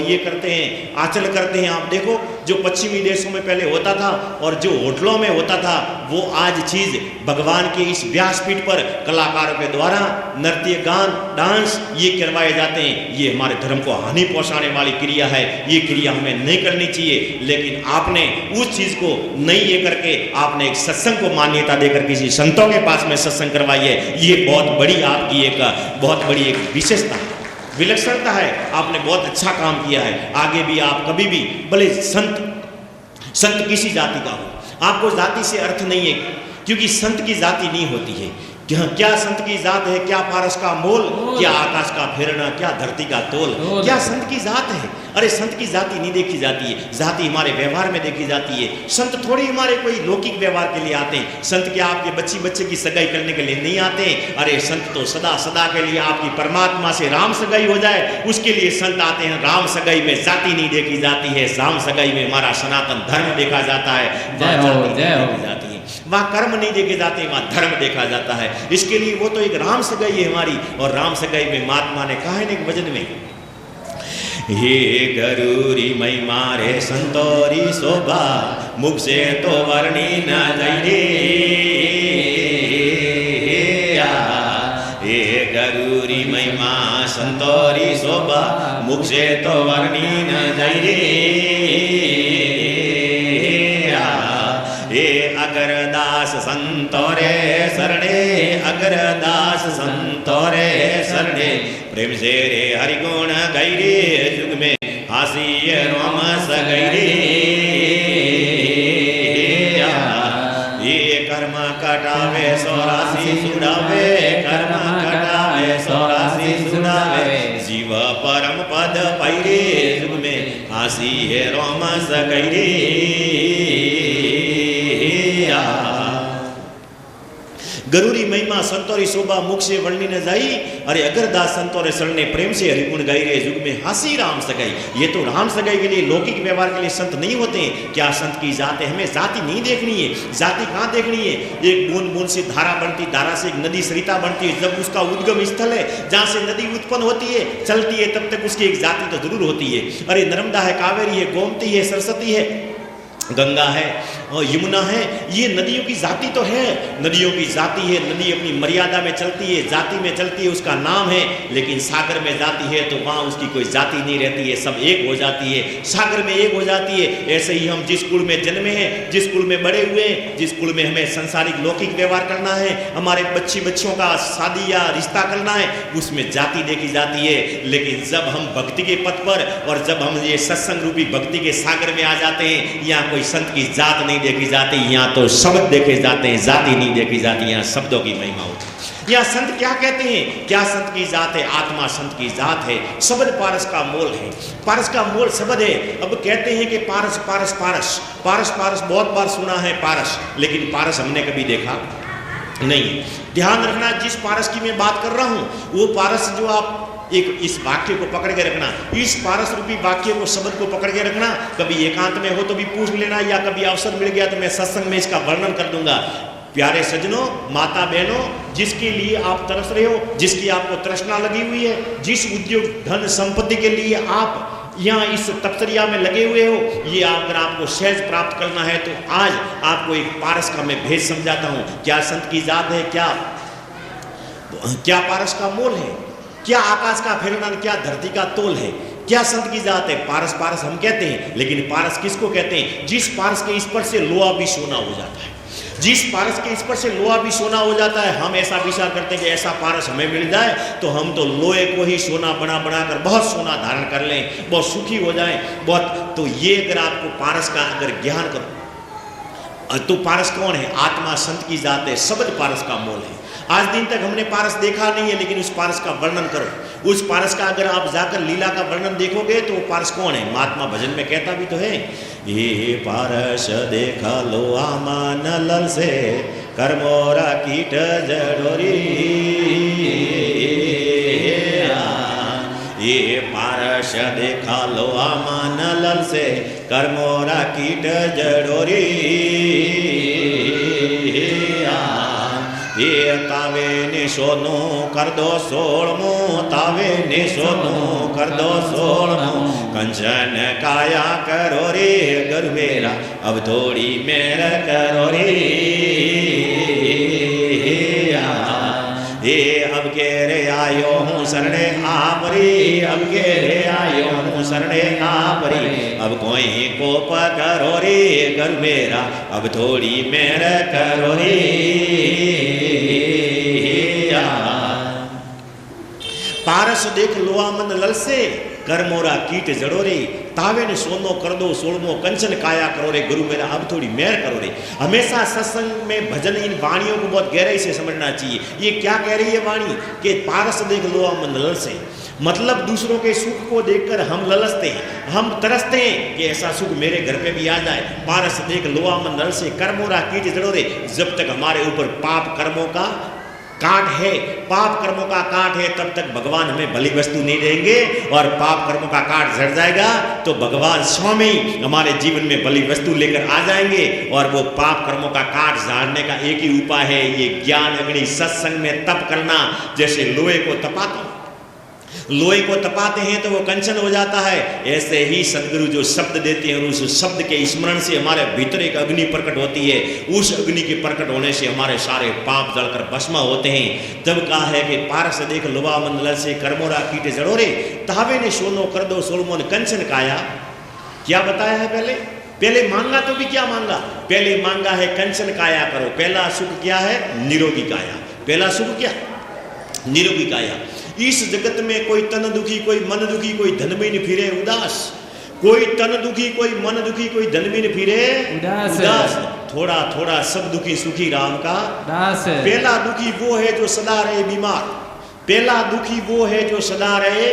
ये करते हैं, आचरण करते हैं। आप देखो जो पश्चिमी देशों में पहले होता था और जो होटलों में होता था, वो आज चीज भगवान के इस व्यासपीठ पर कलाकारों के द्वारा नृत्य, गान, डांस ये करवाए जाते हैं। ये हमारे धर्म को हानि पहुंचाने वाली क्रिया है। ये क्रिया हमें नहीं करनी चाहिए। लेकिन आपने उस चीज को नहीं ये करके आपने एक सत्संग को मान्यता देकर किसी संतों के पास में सत्संग करवाई है। ये बहुत बड़ी आपकी एक बहुत बड़ी एक विशेषता है, विलक्षणता है। आपने बहुत अच्छा काम किया है। आगे भी आप कभी भी भले संत किसी जाति का हो, आपको जाति से अर्थ नहीं है, क्योंकि संत की जाति नहीं होती है। क्या संत की जात है, क्या पारस का मोल, क्या आकाश का फेरना, क्या धरती का तोल, क्या संत की जात है? अरे संत की जाति नहीं देखी जाती है, जाति हमारे व्यवहार में देखी जाती है। संत थोड़ी हमारे कोई लौकिक व्यवहार के लिए आते हैं। संत क्या आपके बच्चे की सगाई करने के लिए नहीं आते हैं। अरे संत तो सदा सदा के लिए आपकी परमात्मा से राम सगाई हो जाए उसके लिए संत आते हैं। राम सगाई में जाति नहीं देखी जाती है, राम सगाई में हमारा सनातन धर्म देखा जाता है। वहाँ कर्म नहीं देखे जाते, वहाँ धर्म देखा जाता है। इसके लिए वो तो एक राम सगाई है हमारी। और राम सगाई में महात्मा ने कहा है एक भजन में, हे गरूरी मई मारे संतोरी शोभा, मुख से तो वर्णी न जाए। हे गरूरी मई माँ संतोरी शोभा, मुख से तो वर्णी न जाए। अगरदास संतोरे शरणे, अगरदास संतोरे शरणे, प्रेम से रे हरिगुण गैरे, जुग में हासी रोम सगैरे। ये कर्म कटावे सोरासी सुनावे, कर्म कटावे सोरासी सुनावे, जीव परम पद पैरे, जुग में हासी रोम सगैरे। गरूरी महिमा संतोरी शोभा, मुख से वर्णी न जाई। अरे अगरदास संतोरे शरणे, प्रेम से हरिगुण गाई रे, युग में हासी राम सगाई। ये तो राम सगाई के लिए लौकिक व्यवहार के लिए संत नहीं होते हैं। क्या संत की जात है? हमें जाति नहीं देखनी है। जाति कहाँ देखनी है? एक बूंद बूंद से धारा बनती, धारा से एक नदी सरिता बनती है। जब उसका उद्गम स्थल है जहाँ से नदी उत्पन्न होती है, चलती है, तब तक उसकी एक जाति तो जरूर होती है। अरे नर्मदा है, कावेरी है, गोमती है, सरस्वती है, गंगा है और यमुना है। ये नदियों की जाति तो है, नदियों की जाति है। नदी अपनी मर्यादा में चलती है, जाति में चलती है, उसका नाम है। लेकिन सागर में जाती है तो वहाँ उसकी कोई जाति नहीं रहती है, सब एक हो जाती है, सागर में एक हो जाती है। ऐसे ही हम जिस कुल में जन्मे हैं, जिस कुल में बड़े हुए हैं, जिस कुल में हमें संसारिक लौकिक व्यवहार करना है, हमारे बच्चियों का शादी या रिश्ता करना है, उसमें जाति देखी जाती है। लेकिन जब हम भक्ति के पथ पर और जब हम ये सत्संग रूपी भक्ति के सागर में आ जाते हैं, यहाँ कोई संत की जात नहीं देखी जाती, यहाँ तो शब्द देखे जाते हैं, जाति नहीं देखी जाती। यहाँ शब्दों की महिमा होती है। यहाँ संत क्या कहते हैं? क्या संत की जात है? आत्मा संत की जात है। शब्द पारस का मोल है, पारस का मोल शब्द है। अब कहते हैं कि पारस पारस पारस पारस पारस, बहुत बार सुना है पारस, लेकिन पारस हमने कभी देखा नहीं। ध्यान रखना, जिस पारस की मैं बात कर रहा हूँ वो पारस जो आप एक इस वाक्य को पकड़ के रखना, इस पारस रूपी वाक्य को, शब्द को पकड़ के रखना। कभी एकांत में हो तो भी पूछ लेना, या कभी अवसर मिल गया तो मैं सत्संग में इसका वर्णन कर दूंगा। प्यारे सज्जनों, माता बहनों, जिसके लिए आप तरस रहे हो, जिसकी आपको तृष्णा लगी हुई है, जिस उद्योग धन संपत्ति के लिए आप यहाँ इस तपस्या में लगे हुए हो, ये अगर आपको सहज प्राप्त करना है तो आज आपको एक पारस का मैं भेद समझाता हूँ। क्या संत की जात है? क्या पारस का मोल है? क्या आकाश का फेरना, क्या धरती का तोल है? क्या संत की जात है? पारस पारस हम कहते हैं, लेकिन पारस किसको कहते हैं? जिस पारस के स्पर्श से लोहा भी सोना हो जाता है। जिस पारस के स्पर्श से लोहा भी सोना हो जाता है, हम ऐसा विचार करते हैं कि ऐसा पारस हमें मिल जाए तो हम तो लोहे को ही सोना बना कर बहुत सोना धारण कर लें, बहुत सुखी हो जाएं, बहुत। तो ये अगर आपको पारस का अगर ज्ञान करो, तो पारस कौन है? आत्मा संत की जात है, शब्द पारस का मोल है। आज दिन तक हमने पारस देखा नहीं है, लेकिन उस पारस का वर्णन करो। उस पारस का अगर आप जाकर लीला का वर्णन देखोगे तो वो पारस कौन है? महात्मा भजन में कहता भी तो है, ये पारस देखा लो आमा नलल से करमोरा कीट जडोरी, ये पारस देखा लो आमा नलल से करमोरा कीट जडोरी, ये तावे ने सोनो कर दो सोलमो, तावे ने सोनो कर दो सोलमो, कंचन काया करो रे गरुवेरा, अब थोड़ी मेर करो रे, ये अब के रे आयो हूँ शरणे आपरी, अब के रे आयो हूँ शरणे आपरी, अब कोई कोप करो रे गरुवेरा, अब थोड़ी मेर करो रे। पारस देख लोहा मन लल से करमोरा कीट जड़ो रे, तावे ने सोनो कर दो सोलमो, कंचन काया करो रे गुरु मेरा, अब थोड़ी मेहर करो रे। हमेशा सत्संग में भजन इन वाणियों को बहुत गहराई से समझना चाहिए। ये क्या कह रही है वाणी कि पारस देख लोहा मन लल से, मतलब दूसरों के सुख को देखकर हम ललचते हैं, हम तरसते हैं कि ऐसा सुख मेरे घर पे भी आ जाए। पारस देख लोहा मन लल से करमोरा कीट जड़ो रे, जब तक हमारे ऊपर पाप कर्मों का काट है, पाप कर्मों का काट है, तब तक भगवान हमें भली वस्तु नहीं देंगे, और पाप कर्मों का काट झड़ जाएगा तो भगवान स्वामी हमारे जीवन में भली वस्तु लेकर आ जाएंगे। और वो पाप कर्मों का काट झाड़ने का एक ही उपाय है, ये ज्ञान अग्नि सत्संग में तप करना। जैसे लोहे को तपाते, लोहे को तपाते हैं तो वो कंचन हो जाता है, ऐसे ही सदगुरु जो शब्द देते हैं और उस शब्द के स्मरण से हमारे भीतर एक अग्नि प्रकट होती है, उस अग्नि के प्रकट होने से हमारे सारे पाप जलकर भस्म होते हैं। तब कहा है कि पारस देख लोहा मंडल से करमोरा कीट जड़ो रे, तावे ने सोनो कर दो सोलमो ने कंचन काया। क्या बताया है? पहले मांगा तो भी क्या मांगा? पहले मांगा है कंचन काया करो। पहला सुख क्या है? निरोगी काया। पहला सुख क्या? निरोगी काया। इस जगत में कोई तन दुखी, कोई मन दुखी, कोई धन में न फिरे उदास, कोई तन दुखी, कोई मन दुखी, कोई धन में न फिरे उदास। थोड़ा थोड़ा सब दुखी सुखी राम का दास। पहला दुखी वो है जो सदा रहे बीमार, पहला दुखी वो है जो सदा रहे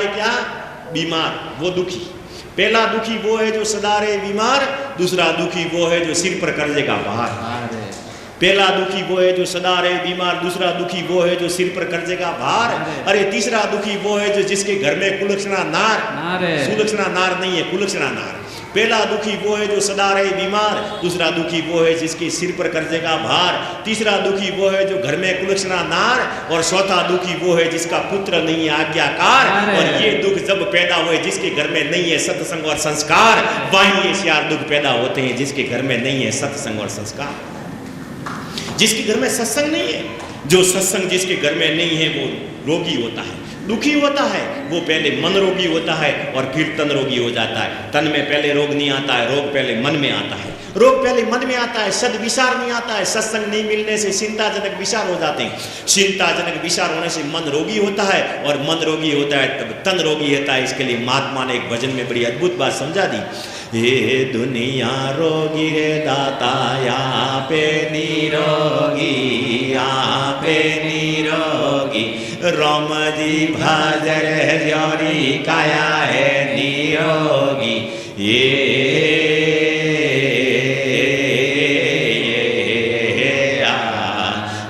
क्या? बीमार, वो दुखी। पहला दुखी वो है जो सदा रहे बीमार, दूसरा दुखी वो है जो सिर पर कर्जे का भार। पहला दुखी वो है जो सदा रहे बीमार, दूसरा दुखी वो है जो सिर पर कर्जे का भार, अरे तीसरा दुखी वो है जो जिसके घर में कुलक्षणा नार, सुलक्षणा नार नहीं है, कुलक्षणा नार। पहला दुखी वो है जो सदा रहे बीमार, दूसरा दुखी वो है जिसके सिर पर कर्जे का भार, तीसरा दुखी वो है जो घर में कुलक्षणा नार, और चौथा दुखी वो है जिसका पुत्र नहीं है आज्ञाकार। और ये दुख जब पैदा हुए जिसके घर में नहीं है सत्संग और संस्कार, वही ये चार दुख पैदा होते हैं जिसके घर में नहीं है सत्संग और संस्कार। जिसके घर में सत्संग नहीं है, जो सत्संग जिसके घर में नहीं है वो रोगी होता है, दुखी होता है। वो पहले मन रोगी होता है और फिर तन रोगी हो जाता है। तन में पहले रोग नहीं आता है, रोग पहले मन में आता है, रोग पहले मन में आता है, सद विचार नहीं आता है, सत्संग नहीं मिलने से चिंताजनक विचार हो जाते हैं, चिंताजनक विचार होने से मन रोगी होता है, और मन रोगी होता है तब तन रोगी होता है। इसके लिए महात्मा ने एक भजन में बड़ी अद्भुत बात समझा दी, ये दुनिया रोगी रे दाता, यहाँ पे निरोगी, यहाँ पे निरोगी, राम जी भजर जोरी काया है निरोगी। ये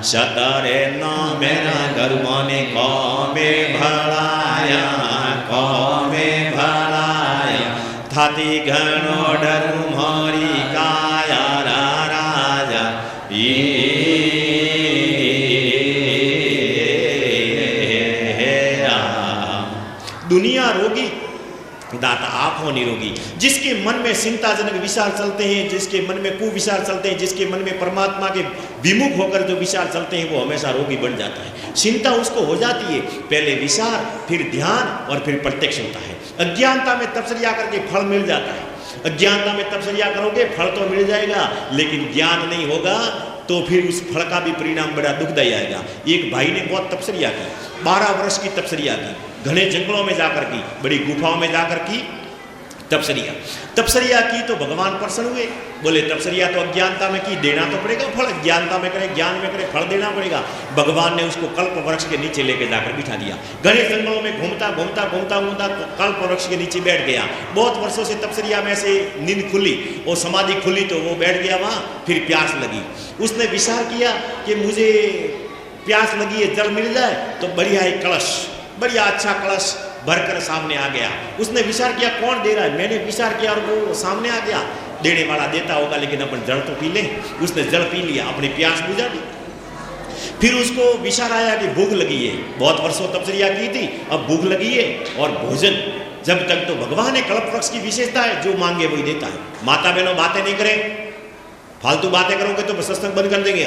सतरे नो मेरा गर्मों कौमे भलाया, कौमे भलाया, थाती घनो डर मोरी काया राजा। दुनिया रोगी, दाता आप हो निरोगी। जिसके मन में चिंताजनक विचार चलते हैं, जिसके मन में कुविचार चलते हैं, जिसके मन में परमात्मा के विमुख होकर जो विचार चलते हैं, वो हमेशा रोगी बन जाता है। चिंता उसको हो जाती है, पहले विचार, फिर ध्यान और फिर प्रत्यक्ष होता है। अज्ञानता में तपस्या करके फल मिल जाता है। अज्ञानता में तपस्या करोगे फल तो मिल जाएगा, लेकिन ज्ञान नहीं होगा तो फिर उस फल का भी परिणाम बड़ा दुखदायी आएगा। एक भाई ने बहुत तपस्या की, 12 वर्ष की तपस्या की, घने जंगलों में जाकर की, बड़ी गुफाओं में जाकर की तपस्या की तो भगवान प्रसन्न हुए। बोले तपस्या तो अज्ञानता में की, देना तो पड़ेगा फल, ज्ञानता में करे ज्ञान में करे फल देना पड़ेगा। भगवान ने उसको कल्प वृक्ष के नीचे लेके जाकर बिठा दिया। घने जंगलों में घूमता कल्प वृक्ष के नीचे बैठ गया। बहुत वर्षों से तपस्या में से नींद खुली और समाधि खुली तो वो बैठ गया वहाँ। फिर प्यास लगी, उसने विचार किया कि मुझे प्यास लगी है, जल मिल जाए तो बढ़िया एक कलश, बढ़िया अच्छा कलश भरकर सामने आ गया। उसने विचार किया कौन दे रहा है, मैंने विचार किया और वो सामने आ गया। देने वाला देता होगा लेकिन अपन जल तो पी ले। उसने जल पी लिया, अपनी प्यास बुझा दी। फिर उसको विचार आया कि भूख लगी है, बहुत वर्षों तपस्या की थी, अब भूख लगी है और भोजन जब तक तो भगवान है, कल्प वृक्ष की विशेषता है, जो मांगे वही देता है। माता बहनों बातें नहीं करें, फालतू बातें करोगे तो सत्संग बंद कर देंगे।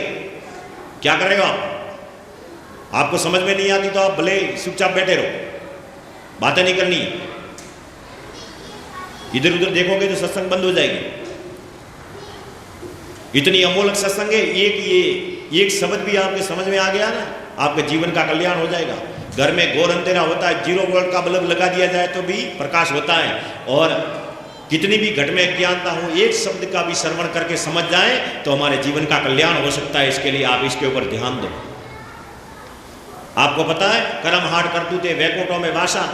क्या करेगा आपको समझ में नहीं आती तो आप भले चुपचाप बैठे रहो, बातें नहीं करनी। इधर उधर देखोगे तो सत्संग बंद हो जाएगी। इतनी अमोलक सत्संग है, एक शब्द भी आपके समझ में आ गया ना, आपके जीवन का कल्याण हो जाएगा। घर में घोर अंधेरा होता है, 0 वोल्ट का बल्ब लगा दिया जाए तो भी प्रकाश होता है। और कितनी भी घट में अज्ञानता हो, एक शब्द का भी श्रवण करके समझ जाए तो हमारे जीवन का कल्याण हो सकता है। इसके लिए आप इसके ऊपर ध्यान दो। आपको पता है कर्म हाट करतूते वैकुंठों में वासा,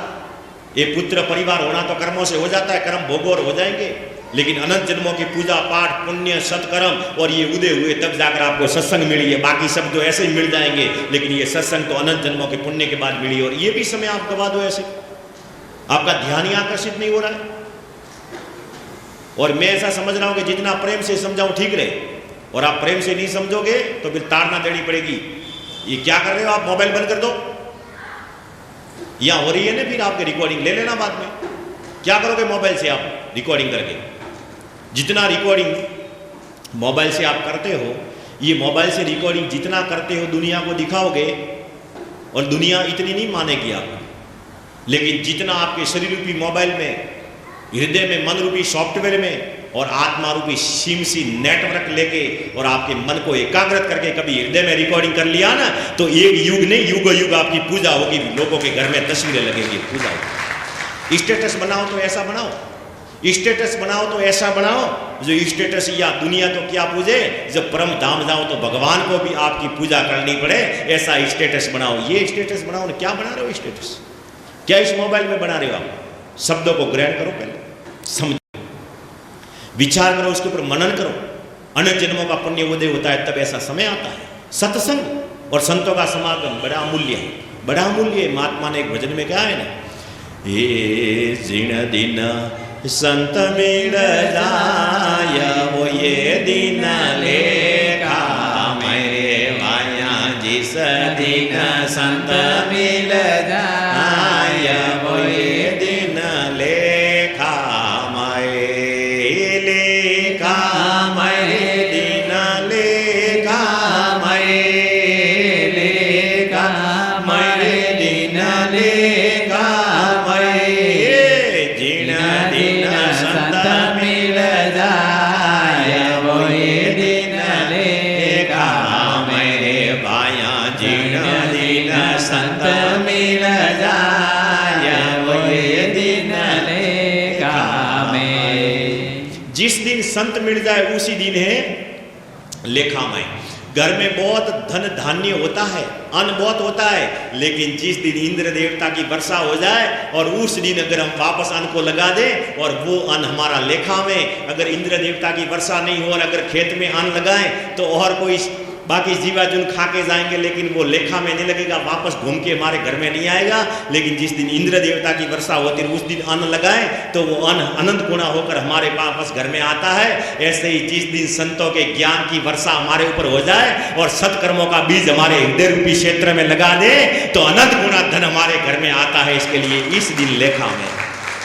ये पुत्र परिवार होना तो कर्मों से हो जाता है, कर्म भोगोर हो जाएंगे, लेकिन अनंत जन्मों की पूजा पाठ पुण्य सत्कर्म और ये उदय हुए तब जाकर आपको सत्संग मिली है। बाकी सब तो ऐसे ही मिल जाएंगे, लेकिन ये सत्संग तो अनंत जन्मों के पुण्य के बाद मिली। और ये भी समय आप गवा दो ऐसे, आपका ध्यान ही आकर्षित नहीं हो रहा है। और मैं ऐसा समझ रहा हूं कि जितना प्रेम से समझाऊं ठीक रहे, और आप प्रेम से नहीं समझोगे तो फिर ताड़ना देनी पड़ेगी। ये क्या कर रहे हो आप, मोबाइल बंद कर दो। यहां हो रही है ना, फिर आपकी रिकॉर्डिंग ले लेना बाद में। क्या करोगे मोबाइल से आप रिकॉर्डिंग करके? जितना रिकॉर्डिंग मोबाइल से आप करते हो, ये मोबाइल से रिकॉर्डिंग जितना करते हो दुनिया को दिखाओगे, और दुनिया इतनी नहीं मानेगी आप, लेकिन जितना आपके शरीर रूपी मोबाइल में, हृदय में, मन रूपी सॉफ्टवेयर में और आत्मा रूपी सिम सी नेटवर्क लेके और आपके मन को एकाग्रत करके कभी हृदय में रिकॉर्डिंग कर लिया ना, तो एक युग नहीं युग युग आपकी पूजा होगी। लोगों के घर में तस्वीरें लगेगी, पूजा होगी। स्टेटस बनाओ तो ऐसा बनाओ, स्टेटस बनाओ तो ऐसा बनाओ जो स्टेटस या दुनिया तो क्या पूजे, जब परम धाम जाओ तो भगवान को भी आपकी पूजा करनी पड़े, ऐसा स्टेटस बनाओ। ये स्टेटस बनाओ ना, क्या बना रहे हो स्टेटस? क्या इस मोबाइल में बना रहे हो आप? शब्दों को ग्रहण करो, पहले समझो, विचार करो, उसके ऊपर मनन करो। अनंत जन्मों का पुण्य उदय होता है तब ऐसा समय आता है। सत्संग और संतों का समागम बड़ा अमूल्य है, बड़ा अमूल्य है। महात्मा ने एक भजन में कहा है ना, ये जिन दिन संत मिल जाय, वो ये दिन लेखा मेरे माया, जिस दिन संत मिल जाय, वो ये दिन लेखा जिस दिन संत मिल जाए उसी दिन है लेखामय। घर में बहुत धन धान्य होता है, अन्न बहुत होता है, लेकिन जिस दिन इंद्र देवता की वर्षा हो जाए और उस दिन अगर हम वापस अन्न को लगा दें और वो अन्न हमारा लेखा में, अगर इंद्र देवता की वर्षा नहीं हो और अगर खेत में अन्न लगाएं तो और कोई बाकी जीवाजुन खा के जाएंगे, लेकिन वो लेखा में नहीं लगेगा, वापस घूम के हमारे घर में नहीं आएगा। लेकिन जिस दिन इंद्र देवता की वर्षा होती है उस दिन अन्न लगाएं तो वो अन्न अनंत गुना होकर हमारे वापस घर में आता है। ऐसे ही जिस दिन संतों के ज्ञान की वर्षा हमारे ऊपर हो जाए और सत्कर्मों का बीज हमारे हृदय रूपी क्षेत्र में लगा दे तो अनंत गुना धन हमारे घर में आता है। इसके लिए इस दिन लेखा में,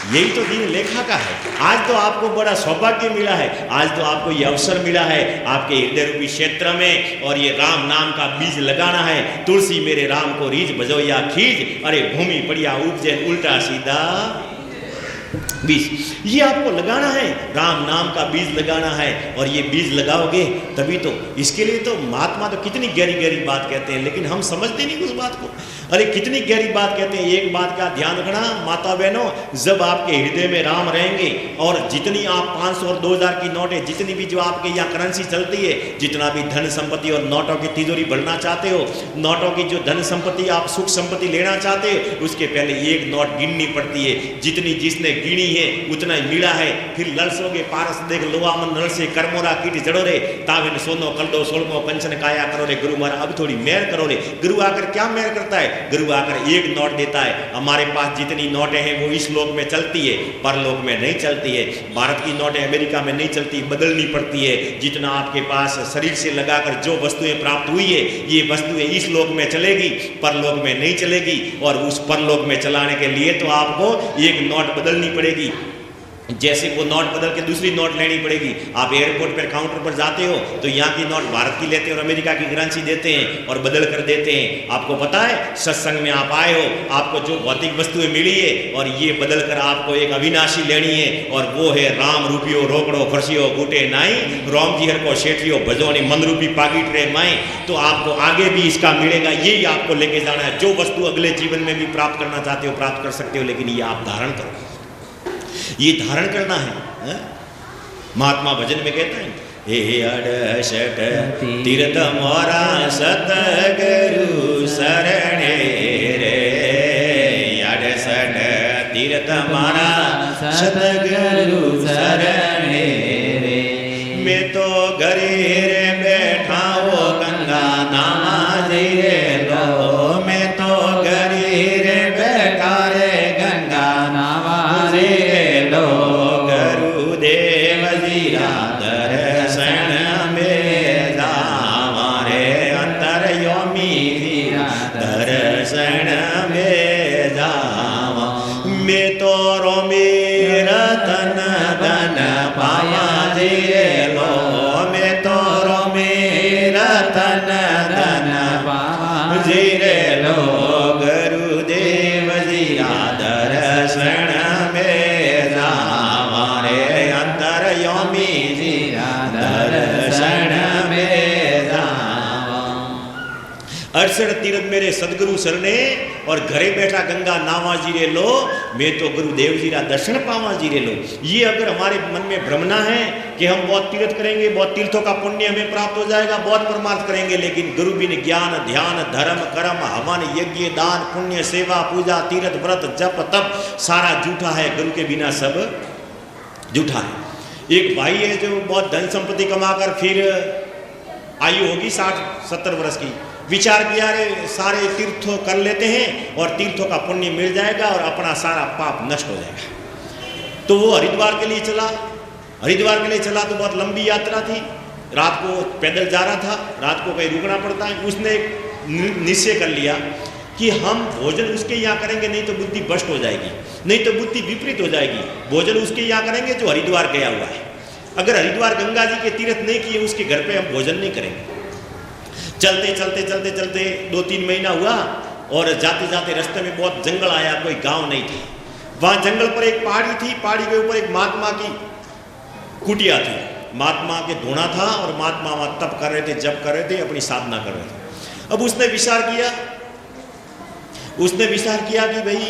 यही तो दिन लेखा का है। आज तो आपको बड़ा सौभाग्य मिला है, आज तो आपको ये अवसर मिला है आपके हृदय रूपी क्षेत्र में, और ये राम नाम का बीज लगाना है। तुलसी मेरे राम को रीझ बजो या खींच, अरे भूमि पड़िया उपजे उल्टा सीधा। बीज ये आपको लगाना है, राम नाम का बीज लगाना है, और ये बीज लगाओगे तभी तो। इसके लिए तो महात्मा तो कितनी गहरी गहरी बात कहते हैं, लेकिन हम समझते नहीं उस बात को। अरे कितनी गहरी बात कहते हैं। एक बात का ध्यान रखना माता बहनों, जब आपके हृदय में राम रहेंगे, और जितनी आप 500 और 2000 की नोट है, जितनी भी जो आपके यहाँ करेंसी चलती है, जितना भी धन संपत्ति और नोटों की तिजोरी भरना चाहते हो, नोटों की जो धन संपत्ति आप सुख संपत्ति लेना चाहते हो, उसके पहले एक नोट गिननी पड़ती है। जितनी जिसने गिनी है उतना ही मिला है। फिर लड़सोगे पारस देख लोआ मन नल से कर्मोरा कीट जड़ो रे, ताविन सोनो कल्डो सोलमो कंचन काया करो रे गुरु महाराज, अब थोड़ी मेहर करो रे। गुरु आकर क्या मेहर करता है? गुरु आकर एक नोट देता है। हमारे पास जितनी नोटें हैं वो इस लोक में चलती है, परलोक में नहीं चलती है। भारत की नोटें अमेरिका में नहीं चलती, बदलनी पड़ती है। जितना आपके पास शरीर से लगाकर जो वस्तुएं प्राप्त हुई है, ये वस्तुएं इस लोक में चलेगी, परलोक में नहीं चलेगी। और उस परलोक में चलाने के लिए तो आपको एक नोट बदलनी पड़ेगी। जैसे वो नोट बदल के दूसरी नोट लेनी पड़ेगी। आप एयरपोर्ट पर काउंटर पर जाते हो तो यहाँ की नोट भारत की लेते हैं और अमेरिका की करेंसी देते हैं और बदल कर देते हैं। आपको पता है, सत्संग में आप आए हो, आपको जो भौतिक वस्तुएं मिली है, और ये बदल कर आपको एक अविनाशी लेनी है, और वो है राम रूपियो रोकड़ो खर्चियो बूटे नाई, रोम जी हर को शेठियो भजोनी मन रूपी पाकिट रे माई। तो आपको आगे भी इसका मिलेगा, यही आपको लेके जाना है। जो वस्तु अगले जीवन में भी प्राप्त करना चाहते हो प्राप्त कर सकते हो, लेकिन ये आप धारण करो, ये धारण करना है। महात्मा भजन में कहता है, हे अड़सठ तीर्थ मोरा सतगुरु शरणे रे, अड़सठ तीर्थ मोरा सतगुरु शरणे रे। मैं तो घरे रे बैठा हो गंगा नामा जी रे लो, मैं तो घरे रे बैठा रे गंगा नामा जी लो। गुरुदेव जी दर्शन में जावा रे, अंतर्यामी दर्शन में जावा। मैं तो रोमी रतन धन पाया जी लो, मैं तो रोमी रतन धन पाया जी लो। गुरुदेव जी दर्शन में जावा रे, अंतर्यामी जी दर्शन में जावा। 68 तीर्थ मेरे सदगुरु शरणे, और घरे बैठा गंगा नावा जी रे लो, मैं तो गुरुदेव जी का दर्शन पावा जी रे लो। ये अगर हमारे मन में भ्रमना है कि हम बहुत तीर्थ करेंगे, बहुत तीर्थों का पुण्य हमें प्राप्त हो जाएगा, बहुत परमार्थ करेंगे, लेकिन गुरु बिन ज्ञान ध्यान धर्म कर्म हवन यज्ञ दान पुण्य सेवा पूजा तीर्थ व्रत जप तप सारा झूठा है। गुरु के बिना सब झूठा है। एक भाई है जो बहुत धन संपत्ति कमाकर फिर आयु होगी 60-70 वर्ष की, विचार किया रे सारे तीर्थों कर लेते हैं और तीर्थों का पुण्य मिल जाएगा और अपना सारा पाप नष्ट हो जाएगा। तो वो हरिद्वार के लिए चला। हरिद्वार के लिए चला तो बहुत लंबी यात्रा थी, रात को पैदल जा रहा था, रात को कहीं रुकना पड़ता है। उसने एक निश्चय कर लिया कि हम भोजन उसके यहाँ करेंगे, नहीं तो बुद्धि भ्रष्ट हो जाएगी, नहीं तो बुद्धि विपरीत हो जाएगी। भोजन उसके यहाँ करेंगे जो हरिद्वार गया हुआ है। अगर हरिद्वार गंगा जी के तीर्थ नहीं किए, उसके घर पे हम भोजन नहीं करेंगे। चलते चलते चलते चलते 2-3 महीना हुआ, और जाते जाते रास्ते में बहुत जंगल आया, कोई गांव नहीं था। वहाँ जंगल पर एक पहाड़ी थी, पहाड़ी के ऊपर एक महात्मा की कुटिया थी। महात्मा के धोना था और महात्मा वहाँ तप कर रहे थे, जप कर रहे थे, अपनी साधना कर रहे थे। अब उसने विचार किया कि भाई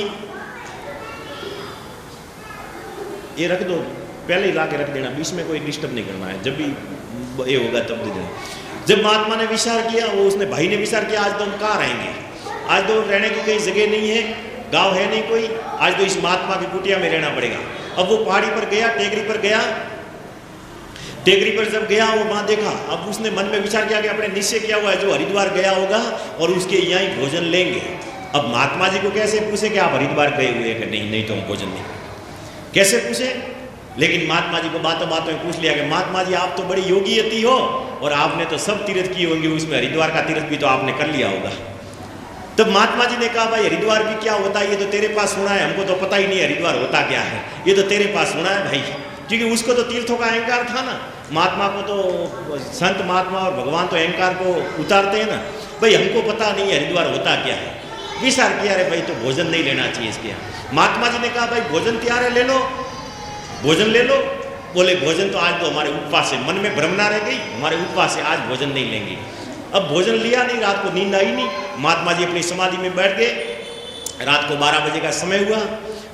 ये रख दो, पहले ही ला के रख देना, बीच में कोई डिस्टर्ब नहीं करना है, जब भी ये होगा तब दे देना। जब महात्मा ने विचार किया, उसने भाई ने विचार किया, आज तो हम कहाँ रहेंगे, आज तो रहने की कहीं जगह नहीं है, गांव है नहीं कोई, आज तो इस महात्मा की कुटिया में रहना पड़ेगा। अब वो पहाड़ी पर गया, टेकरी पर गया। टेकरी पर जब गया, वो वहाँ देखा। अब उसने मन में विचार किया कि अपने निश्चय किया हुआ है जो हरिद्वार गया होगा और उसके यहाँ ही भोजन लेंगे। अब महात्मा जी को कैसे पूछे कि आप हरिद्वार गए हुए हैं? नहीं तो हम भोजन नहीं, कैसे पूछे? लेकिन महात्मा जी को बातों बातों में पूछ लिया कि महात्मा जी आप तो बड़ी योगी यति हो और आपने तो सब तीर्थ किए होंगे, उसमें हरिद्वार का तीर्थ भी तो आपने कर लिया होगा। तब महात्मा जी ने कहा भाई हरिद्वार भी क्या होता है ये तो तेरे पास सुना है, हमको तो पता ही नहीं हरिद्वार होता क्या है, ये तो तेरे पास सुना है भाई। क्योंकि उसको तो तीर्थों का अहंकार था ना, महात्मा को तो संत महात्मा और भगवान तो अहंकार को उतारते हैं ना। भाई हमको पता नहीं है हरिद्वार होता क्या है। विचार किया अरे भाई तो भोजन नहीं लेना चाहिए इसके यहाँ। महात्मा जी ने कहा भाई भोजन तैयार है, ले लो, भोजन ले लो। बोले भोजन तो आज तो हमारे उपवास है। मन में भ्रमना रह गई, हमारे उपवास है, आज भोजन नहीं लेंगे। अब भोजन लिया नहीं, रात को नींद आई नहीं। महात्मा जी अपनी समाधि में बैठ गए। रात को 12 बजे का समय हुआ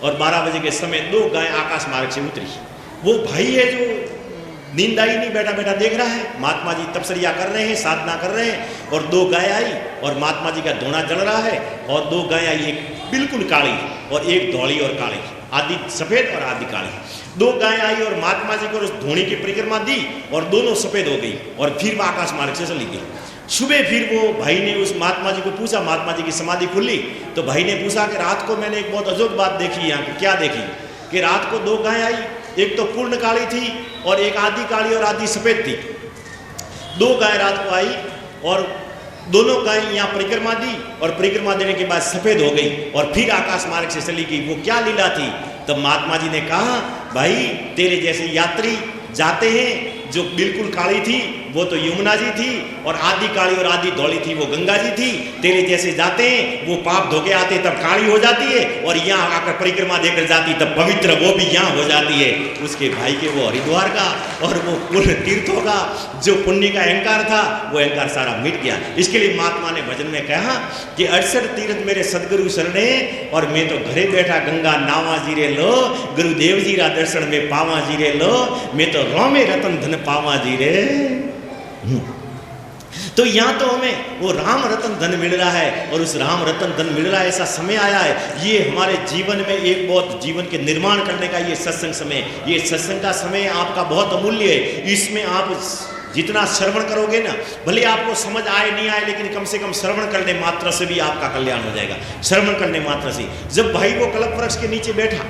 और 12 बजे के समय 2 गाय आकाश मार्ग से उतरी। वो भाई है जो नींद आई नहीं, बैठा बैठा देख रहा है। महात्मा जी तपस्या कर रहे हैं, साधना कर रहे हैं और 2 गाय आई और महात्मा जी का धोना जल रहा है और 2 गाय आई, एक बिल्कुल काली और एक धौली और काली, आधी सफेद और आधी काली। 2 गाय आई और महात्मा जी को उस धोनी की परिक्रमा दी और दोनों सफेद हो गई और फिर वो आकाश मार्ग से चली गई। सुबह फिर वो भाई ने उस महात्मा जी को पूछा, महात्मा जी की समाधि खुली तो भाई ने पूछा कि रात को मैंने एक बहुत अजब बात देखी यहाँ की। क्या देखी? कि रात को 2 गाय आई, एक तो पूर्ण काली थी और एक आधी काली और आधी सफेद थी। 2 गाय रात को आई और दोनों गाय यहाँ परिक्रमा दी और परिक्रमा देने के बाद सफेद हो गई और फिर आकाश मार्ग से चली गई। वो क्या लीला थी? तब महात्मा जी ने कहा भाई तेरे जैसे यात्री जाते हैं, जो बिल्कुल काली थी वो तो यमुना जी थी और आधी काली और आधी धौली थी वो गंगा जी थी। तेरे जैसे जाते हैं वो पाप धोके आते तब काली हो जाती है और यहाँ आकर परिक्रमा देकर जाती तब पवित्र वो भी यहाँ हो जाती है। उसके भाई के वो हरिद्वार का और वो पुण्य तीर्थों का जो पुण्य का अहंकार था वो अहंकार सारा मिट गया। इसके लिए महात्मा ने भजन में कहा कि 68 तीर्थ मेरे सदगुरु शरणे और मैं तो घरे बैठा गंगा नावा जीरे लो, गुरुदेव जी रा दर्शन में पावा जीरे लो, मैं तो रोमे रतन धन पावा जीरे। तो यहाँ तो हमें वो राम रतन धन मिल रहा है और उस राम रतन धन मिल रहा है, ऐसा समय आया है। ये हमारे जीवन में एक बहुत जीवन के निर्माण करने का ये सत्संग समय, ये सत्संग का समय आपका बहुत अमूल्य है। इसमें आप जितना श्रवण करोगे ना, भले आपको समझ आए नहीं आए, लेकिन कम से कम श्रवण करने मात्र से भी आपका कल्याण हो जाएगा। श्रवण करने मात्र से। जब भाई वो कल्प वृक्ष के नीचे बैठा,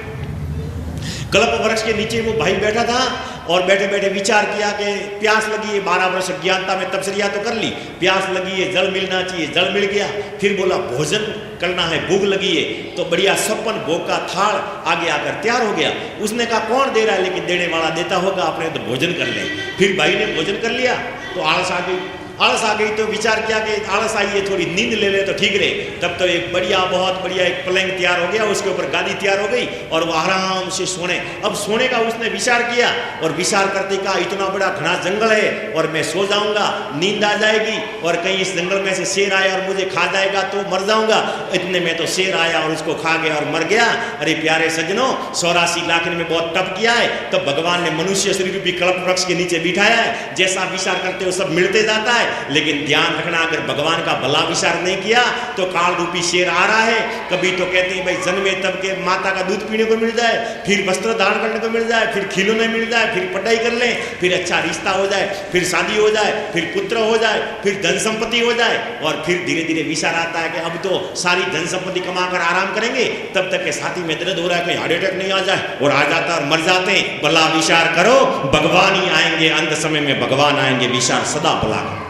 कल्प वृक्ष के नीचे वो भाई बैठा था और बैठे बैठे विचार किया कि प्यास लगी है, 12 वर्ष अज्ञानता में तपस्या तो कर ली, प्यास लगी है, जल मिलना चाहिए, जल मिल गया। फिर बोला भोजन करना है, भूख लगी है, तो बढ़िया 56 भोग का थाल आगे आकर तैयार हो गया। उसने कहा कौन दे रहा है, लेकिन देने वाला देता होगा, आपने तो भोजन कर ले। फिर भाई ने भोजन कर लिया तो आलस आ गई। आलस आ गई तो विचार किया कि आलस आई है, थोड़ी नींद ले ले तो ठीक रहे। तब तो एक बढ़िया बहुत बढ़िया एक पलंग तैयार हो गया, उसके ऊपर गादी तैयार हो गई और वो आराम से सोने। अब सोने का उसने विचार किया और विचार करते कहा इतना बड़ा घना जंगल है और मैं सो जाऊंगा, नींद आ जाएगी और कहीं इस जंगल में से शेर आया और मुझे खा जाएगा तो मर जाऊंगा। इतने में तो शेर आया और उसको खा गया और मर गया। अरे प्यारे सज्जनों, 84 लाख ने बहुत तप किया है, तब भगवान ने मनुष्य शरीर रूपी कल्प वृक्ष के नीचे बिठाया है। जैसा विचार करते हो सब मिलते जाता है, लेकिन ध्यान रखना अगर भगवान का भला विचार नहीं किया तो काल रूपी शेर आ रहा है। कभी तो कहते हैं भाई जन्मे तब के माता का दूध पीने को मिल जाए, फिर वस्त्र धारण करने को मिल जाए, फिर खिलौने मिल जाए, फिर पढ़ाई कर लें, फिर अच्छा रिश्ता हो जाए, फिर शादी हो जाए, फिर पुत्र हो जाए, फिर धन संपत्ति हो जाए और फिर धीरे धीरे विचार आता है कि अब तो सारी धन संपत्ति कमाकर आराम करेंगे। तब तक के साथी में दर्द हो रहा है, कहीं हार्ट अटैक नहीं आ जाए और आ जाता और मर जाते हैं। भला विचार करो, भगवान ही आएंगे, अंत समय में भगवान आएंगे। विचार सदा भला करो।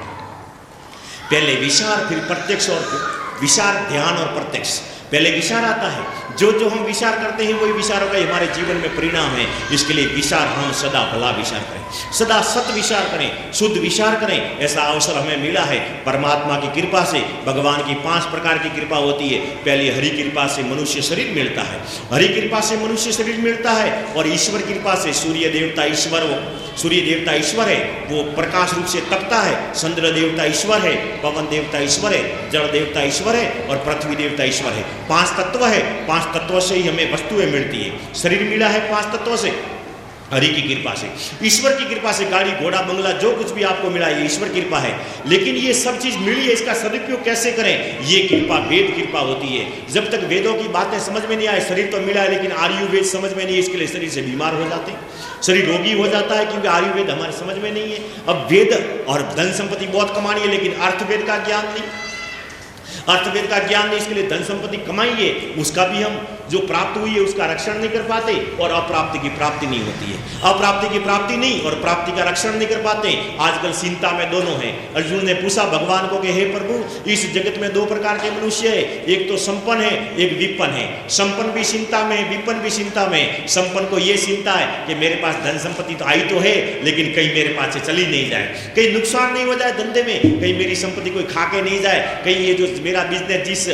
पहले विचार फिर प्रत्यक्ष और विचार, ध्यान और प्रत्यक्ष। पहले विचार आता है, जो जो हम विचार करते हैं वही विचारों का हमारे जीवन में परिणाम है। इसके लिए विचार हम सदा भला विचार करें, सदा सत विचार करें, शुद्ध विचार करें। ऐसा अवसर हमें मिला है परमात्मा की कृपा से। भगवान की 5 प्रकार की कृपा होती है। पहले हरि कृपा से मनुष्य शरीर मिलता है, हरि कृपा से मनुष्य शरीर मिलता है और ईश्वर कृपा से सूर्य देवता ईश्वर, वो सूर्य देवता ईश्वर है, वो प्रकाश रूप से तपता है। चंद्र देवता ईश्वर है, पवन देवता ईश्वर है, जल देवता ईश्वर है और पृथ्वी देवता ईश्वर है। 5 तत्व है, 5 तत्वों से ही हमें वस्तुएं मिलती है। शरीर मिला है 5 तत्वों से, हरि की कृपा से, ईश्वर की कृपा से। गाड़ी घोड़ा बंगला जो कुछ भी आपको मिला है ये ईश्वर कृपा है। लेकिन ये सब चीज मिली है, इसका सदुपयोग कैसे करें? ये कृपा वेद कृपा होती है। जब तक वेदों की बातें समझ में नहीं आए, शरीर तो मिला है लेकिन आयुर्वेद समझ में नहीं है, इसके लिए शरीर से बीमार हो जाते हैं, शरीर रोगी हो जाता है क्योंकि आयुर्वेद हमारे समझ में नहीं है। अब वेद और धन संपत्ति बहुत कमानी है लेकिन अर्थवेद का ज्ञान नहीं, अर्थवेद का ज्ञान नहीं। इसके लिए धन संपत्ति कमाइए, उसका भी हम जो प्राप्त हुई है उसका रक्षण नहीं कर पाते और अप्राप्ति की प्राप्ति नहीं होती है। अप्राप्ति की प्राप्ति नहीं और प्राप्ति का रक्षण नहीं कर पाते। आजकल चिंता में दोनों हैं। अर्जुन ने पूछा भगवान को कि हे प्रभु, इस जगत में 2 प्रकार के मनुष्य है, एक तो संपन्न है, एक विपन्न है। संपन्न भी चिंता में, विपन्न भी चिंता में। संपन्न को ये चिंता है कि मेरे पास धन संपत्ति तो आई तो है लेकिन कहीं मेरे पास से चली नहीं जाए, कहीं नुकसान नहीं हो जाए धंधे में, कहीं मेरी संपत्ति कोई खा के नहीं जाए, कहीं ये जो मेरा बिजनेस जिस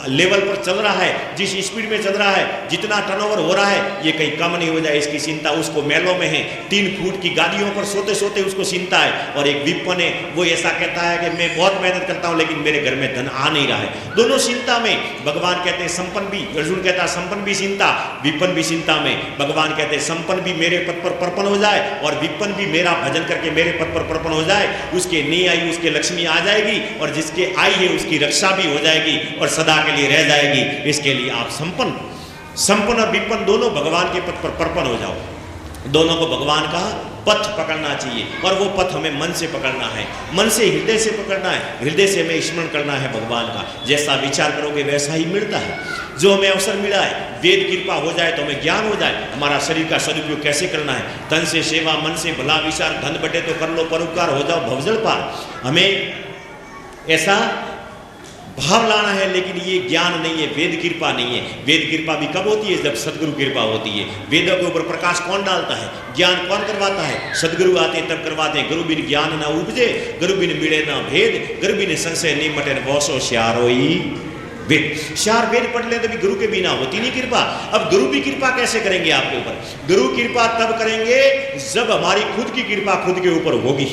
लेवल पर चल रहा है, जिस स्पीड में चल रहा है, जितना टर्नओवर हो रहा है, ये कहीं कम नहीं हो जाए इसकी चिंता उसको। मेलों में है 3 फुट की गाड़ियों पर सोते सोते उसको चिंता है। और एक विपन है, वो ऐसा कहता है कि मैं बहुत मेहनत करता हूँ लेकिन मेरे घर में धन आ नहीं रहा है। दोनों चिंता में। भगवान कहते हैं संपन्न भी, अर्जुन कहता है संपन्न भी चिंता, विपन भी चिंता में। भगवान कहते हैं संपन्न भी मेरे पद पर पर्पण हो जाए और विपन भी मेरा भजन करके मेरे पद पर पर्पण हो जाए। उसके नहीं आई उसके लक्ष्मी आ जाएगी और जिसके आई है उसकी रक्षा भी हो जाएगी और सदा के लिए रह जाएगी। इसके लिए आप संपन्न और विपन दोनों भगवान के पद पर पर्पण हो जाओ। दोनों को भगवान का पथ पकड़ना चाहिए और वो पथ हमें मन से पकड़ना है, मन से हृदय से पकड़ना है, हृदय से हमें स्मरण करना है भगवान का। जैसा विचार करोगे वैसा ही मिलता है। जो हमें अवसर मिला है, वेद कृपा हो जाए तो हमें ज्ञान हो जाए, हमारा शरीर का सदुपयोग कैसे करना है। तन से सेवा, मन से भला विचार, धन बटे तो कर लो परोपकार, हो जाओ भवजल पार। हमें ऐसा भाव लाना है, लेकिन ये ज्ञान नहीं है, वेद कृपा नहीं है। वेद कृपा भी कब होती है? जब सदगुरु कृपा होती है। वेदों के ऊपर प्रकाश कौन डालता है? ज्ञान कौन करवाता है? सदगुरु आते तब करवाते हैं। गुरु बिन ज्ञान ना उपजे, गुरु बिन मिले ना भेद, गुरु बिन संशय नहीं मटे बौसो श्यारोई वेद। 4 वेद पढ़ ले तभी गुरु के बिना होती नहीं कृपा। अब गुरु भी कृपा कैसे करेंगे आपके ऊपर? गुरु कृपा तब करेंगे जब हमारी खुद की कृपा खुद के ऊपर होगी।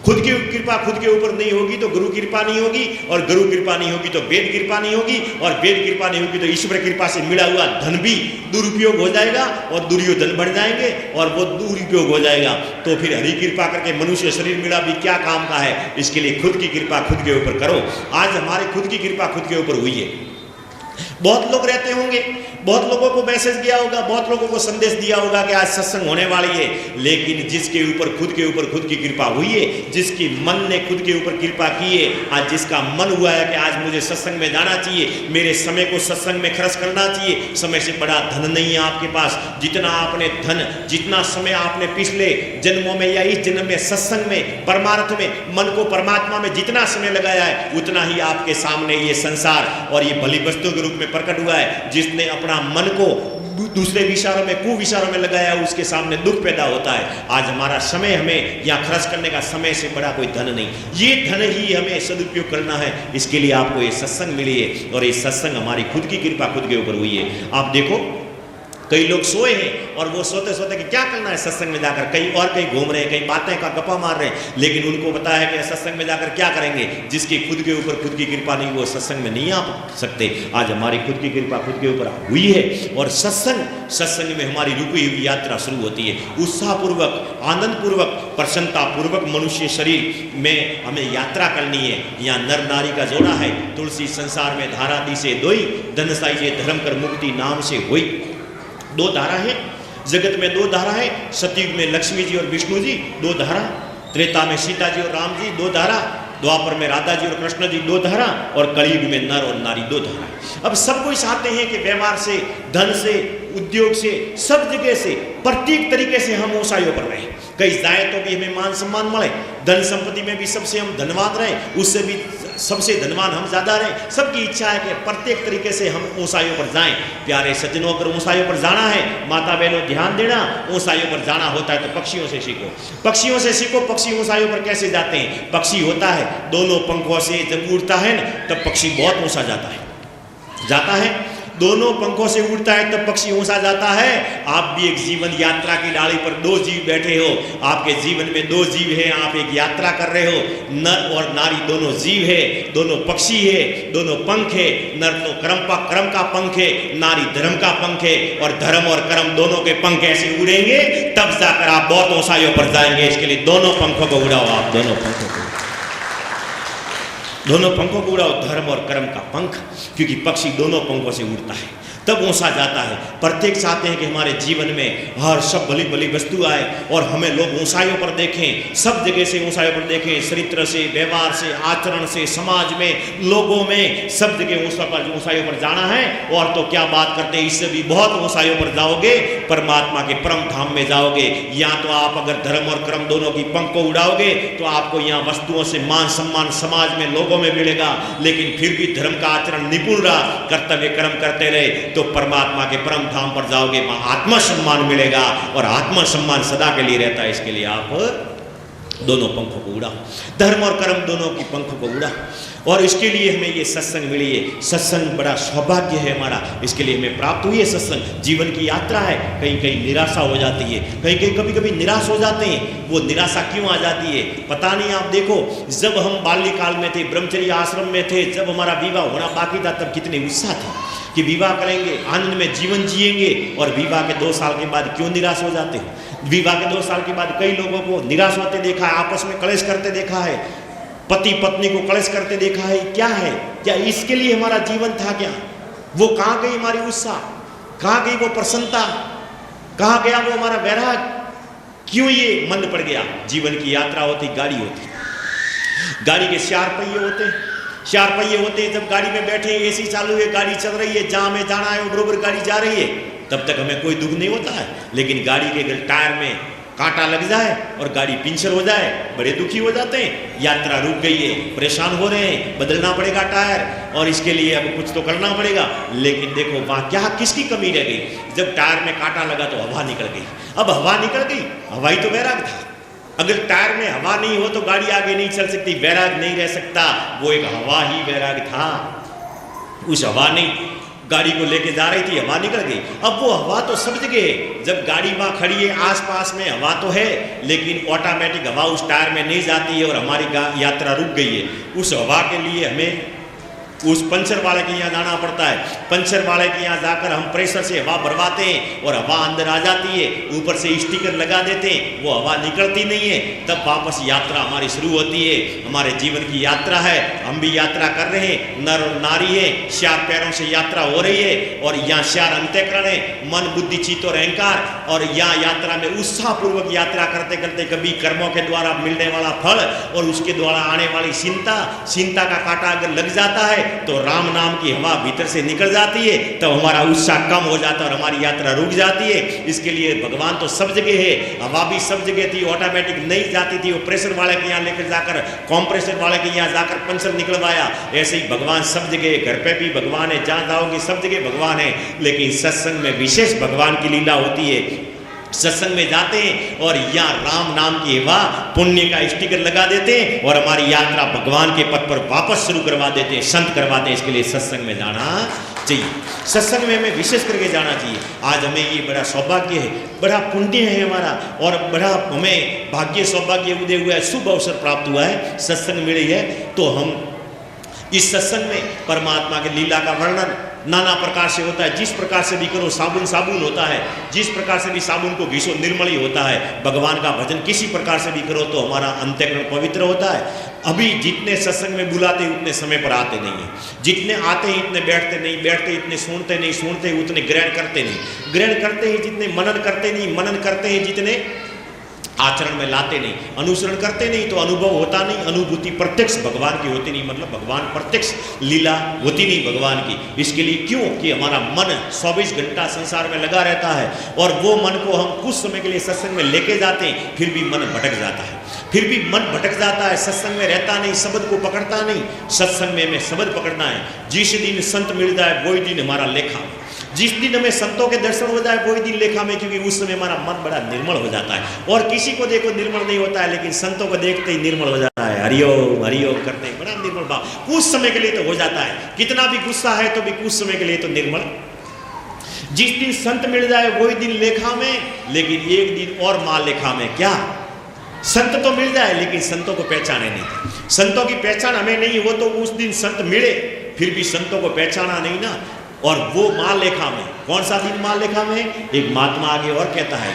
खुद की कृपा खुद के ऊपर नहीं होगी तो गुरु कृपा नहीं होगी, और गुरु कृपा नहीं होगी तो वेद कृपा नहीं होगी, और वेद कृपा नहीं होगी तो ईश्वर कृपा से मिला हुआ धन भी दुरुपयोग हो जाएगा और दुर्योधन बढ़ जाएंगे और वो दुरुपयोग हो जाएगा। तो फिर हरि कृपा करके मनुष्य शरीर मिला भी क्या काम का है? इसके लिए खुद की कृपा खुद के ऊपर करो। आज हमारे खुद की कृपा खुद के ऊपर हुई है। बहुत लोग रहते होंगे, बहुत लोगों को मैसेज दिया होगा, बहुत लोगों को संदेश दिया होगा कि आज सत्संग होने वाली है, लेकिन जिसके ऊपर खुद की कृपा हुई है, जिसकी मन ने खुद के ऊपर कृपा की है, आज जिसका मन हुआ है कि आज मुझे सत्संग में जाना चाहिए, मेरे समय को सत्संग में खर्च करना चाहिए। समय से बड़ा धन नहीं है आपके पास। जितना आपने धन, जितना समय आपने पिछले जन्मों में या इस जन्म में सत्संग में, परमार्थ में, मन को परमात्मा में जितना समय लगाया है, उतना ही आपके सामने ये संसार और ये भली वस्तु के रूप में प्रकट हुआ है। जिसने अपना मन को दूसरे विचारों में, कुविचारों में लगाया, उसके सामने दुख पैदा होता है। आज हमारा समय, हमें यहाँ खर्च करने का समय से बड़ा कोई धन नहीं। ये धन ही हमें सदुपयोग करना है। इसके लिए आपको ये सत्संग मिली है और ये सत्संग हमारी खुद की कृपा खुद के ऊपर हुई है। आप देखो कई लोग सोए हैं और वो सोते सोते कि क्या करना है सत्संग में जाकर, कहीं घूम रहे हैं, कहीं बातें का गप्पा मार रहे हैं, लेकिन उनको पता है कि सत्संग में जाकर क्या करेंगे। जिसकी खुद के ऊपर खुद की कृपा नहीं, वो सत्संग में नहीं आ सकते। आज हमारी खुद की कृपा खुद के ऊपर हुई है और सत्संग में हमारी रुकी हुई यात्रा शुरू होती है। उत्साहपूर्वक, आनंदपूर्वक, प्रसन्नतापूर्वक मनुष्य शरीर में हमें यात्रा करनी है। यहाँ नर नारी का जोड़ा है। तुलसी संसार में धारा दी से दोई, धन साई से धर्म कर मुक्ति नाम से हुई। 2 धारा है जगत में, 2 धारा है। सतयुग में लक्ष्मी जी और विष्णु जी 2 धारा, त्रेता में सीता जी और राम जी 2 धारा, द्वापर में राधा जी और कृष्ण जी 2 धारा, और कलयुग में नर और नारी 2 धारा। अब सब कोई चाहते हैं कि व्यवहार से, धन से, उद्योग से, सब जगह से, प्रत्येक तरीके से हम ऊंचाइयों पर रहें। कहीं जाए तो भी हमें मान सम्मान मिले, धन संपत्ति में भी सबसे हम धनवान रहें, उससे भी सबसे धनवान हम ज्यादा रहें। सबकी इच्छा है कि प्रत्येक तरीके से हम ऊंचाइयों पर जाएं। प्यारे सज्जनों, अगर ऊंचाइयों पर जाना है, माता बहनों ध्यान देना, ऊंचाइयों पर जाना होता है तो पक्षियों से सीखो। पक्षियों से सीखो। पक्षी ऊंचाइयों पर कैसे जाते हैं? पक्षी होता है दोनों पंखों से, जब उड़ता है ना तब पक्षी बहुत ऊंचा जाता है। दोनों पंखों से उड़ता है तब पक्षी ऊंचा जाता है। आप भी एक जीवन यात्रा की डाली पर 2 जीव बैठे हो। आपके जीवन में 2 जीव हैं, आप एक यात्रा कर रहे हो। नर और नारी दोनों जीव है, दोनों पक्षी है, दोनों पंख है। नर तो कर्म का पंख है, नारी धर्म का पंख है, और धर्म और कर्म दोनों के पंख ऐसे उड़ेंगे तब जाकर आप बहुत ऊंचाइयों पर जाएंगे। इसके लिए दोनों पंखों को उड़ाओ। आप दोनों पंखों को उड़ाओ, धर्म और कर्म का पंख, क्योंकि पक्षी दोनों पंखों से उड़ता है तब ऊंचा जाता है। प्रत्येक चाहते हैं कि हमारे जीवन में हर सब भली भली वस्तु आए और हमें लोग ऊंचाइयों पर देखें, सब जगह से ऊंचाइयों पर देखें, चरित्र से, व्यवहार से, आचरण से, समाज में, लोगों में, सब जगह ऊंचाइयों पर जाना है। और तो क्या बात करते हैं, इससे भी बहुत ऊंचाइयों पर जाओगे, परमात्मा के परम धाम में जाओगे। यहाँ तो आप अगर धर्म और कर्म दोनों की पंख को उड़ाओगे तो आपको यहाँ वस्तुओं से मान सम्मान समाज में, लोगों में मिलेगा, लेकिन फिर भी धर्म का आचरण निपुण रहा, कर्तव्य कर्म करते रहे तो परमात्मा के परम धाम पर जाओगे, वहां आत्मा सम्मान मिलेगा और आत्मा सम्मान सदा के लिए रहता है। इसके लिए आप दोनों पंखों को उड़ा, धर्म और कर्म दोनों की पंखों को उड़ा। और इसके लिए हमें ये सत्संग मिली है। सत्संग बड़ा सौभाग्य है हमारा, इसके लिए हमें प्राप्त हुई है सत्संग। जीवन की यात्रा है, कहीं कहीं निराशा हो जाती है, कहीं कहीं कभी कभी निराश हो जाते हैं। वो निराशा क्यों आ जाती है पता नहीं। आप देखो, जब हम बाल्यकाल में थे, ब्रह्मचर्य आश्रम में थे, जब हमारा विवाह होना बाकी था, तब कितने उत्साह था कि विवाह करेंगे, आनंद में जीवन जिएंगे। और विवाह के 2 साल के बाद क्यों निराश हो जाते हैं? विवाह के 2 साल के बाद कई लोगों को निराश होते देखा है, आपस में कलेश करते देखा है, पति पत्नी को कलेश करते देखा है। क्या है? क्या इसके लिए हमारा जीवन था क्या? वो कहाँ गई हमारी उत्साह? कहाँ गई वो प्रसन्नता? कहाँ गया वो हमारा वैराग? क्यों ये मंद पड़ गया? जीवन की यात्रा होती, गाड़ी होती, गाड़ी के 4 पहिए होते, 4 पहिए होते। जब गाड़ी में बैठे, एसी चालू है, गाड़ी चल रही है, जहाँ हमें जाना है बरोबर गाड़ी जा रही है, तब तक हमें कोई दुख नहीं होता है। लेकिन गाड़ी के अगर टायर में कांटा लग जाए और गाड़ी पंचर हो जाए, बड़े दुखी हो जाते हैं। यात्रा रुक गई है, परेशान हो रहे हैं, बदलना पड़ेगा टायर, और इसके लिए अब कुछ तो करना पड़ेगा। लेकिन देखो वहाँ क्या, किसकी कमी रह गई? जब टायर में कांटा लगा तो हवा निकल गई। अब हवा निकल गई, हवा ही तो वैराग था। अगर टायर में हवा नहीं हो तो गाड़ी आगे नहीं चल सकती, वैराग नहीं रह सकता। वो एक हवा ही वैराग था। उस हवा ने गाड़ी को लेके जा रही थी, हवा निकल गई। अब वो हवा तो सब जगह है। जब गाड़ी वहाँ खड़ी है, आसपास में हवा तो है, लेकिन ऑटोमेटिक हवा उस टायर में नहीं जाती है और हमारी यात्रा रुक गई है। उस हवा के लिए हमें उस पंचर वाले के यहाँ जाना पड़ता है। पंचर वाले के यहाँ जाकर हम प्रेशर से हवा भरवाते हैं और हवा अंदर आ जाती है। ऊपर से स्टिकर लगा देते हैं, वो हवा निकलती नहीं है। तब वापस यात्रा हमारी शुरू होती है। हमारे जीवन की यात्रा है, हम भी यात्रा कर रहे हैं, नर और नारी है, 4 पैरों से यात्रा हो रही है। और यहाँ 4 अंतःकरण है, मन बुद्धि चित्त और अहंकार। और यहाँ यात्रा में उत्साहपूर्वक यात्रा करते करते कभी कर्मों के द्वारा मिलने वाला फल और उसके द्वारा आने वाली चिंता का कांटा अगर लग जाता है तो राम नाम की हवा भीतर से निकल जाती है, तो हमारा उत्साह कम हो जाता है और हमारी यात्रा रुक जाती है। इसके लिए भगवान तो सब जगह है, हवा भी सब जगह थी, ऑटोमेटिक नहीं जाती थी। वो प्रेशर वाले के यहाँ लेकर जाकर, कॉम्प्रेसर वाले के यहाँ जाकर पंचर निकलवाया। ऐसे ही भगवान सब जगह, घर पे भी भगवान है, जहाँ जाओगे सब जगह भगवान है। लेकिन सत्संग में विशेष भगवान की लीला होती है। सत्संग में जाते हैं और यहाँ राम नाम की हवा, पुण्य का स्टिकर लगा देते हैं और हमारी यात्रा भगवान के पथ पर वापस शुरू करवा देते हैं, संत करवाते हैं। इसके लिए सत्संग में जाना चाहिए, सत्संग में हमें विशेष करके जाना चाहिए। आज हमें ये बड़ा सौभाग्य है, बड़ा पुण्य है हमारा, और बड़ा हमें भाग्य सौभाग्य उदय हुआ है, शुभ अवसर प्राप्त हुआ है, सत्संग मिली है। तो हम इस सत्संग में परमात्मा के लीला का वर्णन नाना प्रकार से होता है। जिस प्रकार से भी करो, साबुन होता है, जिस प्रकार से भी साबुन को घिसो निर्मल ही होता है। भगवान का भजन किसी प्रकार से भी करो तो हमारा अंतःकरण पवित्र होता है। अभी जितने सत्संग में बुलाते उतने समय पर आते नहीं है, जितने आते हैं इतने बैठते नहीं बैठते, इतने सुनते उतने ग्रहण करते नहीं, ग्रहण करते हैं जितने मनन करते नहीं, मनन करते हैं जितने आचरण में लाते नहीं, अनुसरण करते नहीं, तो अनुभव होता नहीं, अनुभूति प्रत्यक्ष भगवान की होती नहीं, मतलब भगवान प्रत्यक्ष लीला होती नहीं भगवान की। इसके लिए क्यों कि हमारा मन 24 घंटा संसार में लगा रहता है और वो मन को हम कुछ समय के लिए सत्संग में लेके जाते हैं, फिर भी मन भटक जाता है, फिर भी मन भटक जाता है, सत्संग में रहता नहीं, शब्द को पकड़ता नहीं। सत्संग में हमें शब्द पकड़ना है। जिस दिन संत मिल जाए वही दिन हमारा लेखा, जिस दिन हमें संतों के दर्शन हो जाए वही दिन लेखा में, क्योंकि उस समय हमारा मन बड़ा निर्मल हो जाता है। और किसी को देखो निर्मल नहीं होता है, लेकिन संतों को देखते ही निर्मल हो जाता है। हरिओम हरिओम करते हैं, बड़ा निर्मल भाव कुछ समय के लिए तो हो जाता है। कितना भी गुस्सा है तो भी कुछ समय के लिए तो निर्मल। जिस दिन संत मिल जाए वही दिन लेखा में, लेकिन एक दिन और मां लेखा में। क्या? संत तो मिल जाए लेकिन संतों को पहचाने नहीं। संतों की पहचान हमें नहीं हो तो उस दिन संत मिले, फिर भी संतों को पहचाना नहीं ना। और वो माल लेखा में, कौन सा दिन माल लेखा में? एक महात्मा आगे और कहता है,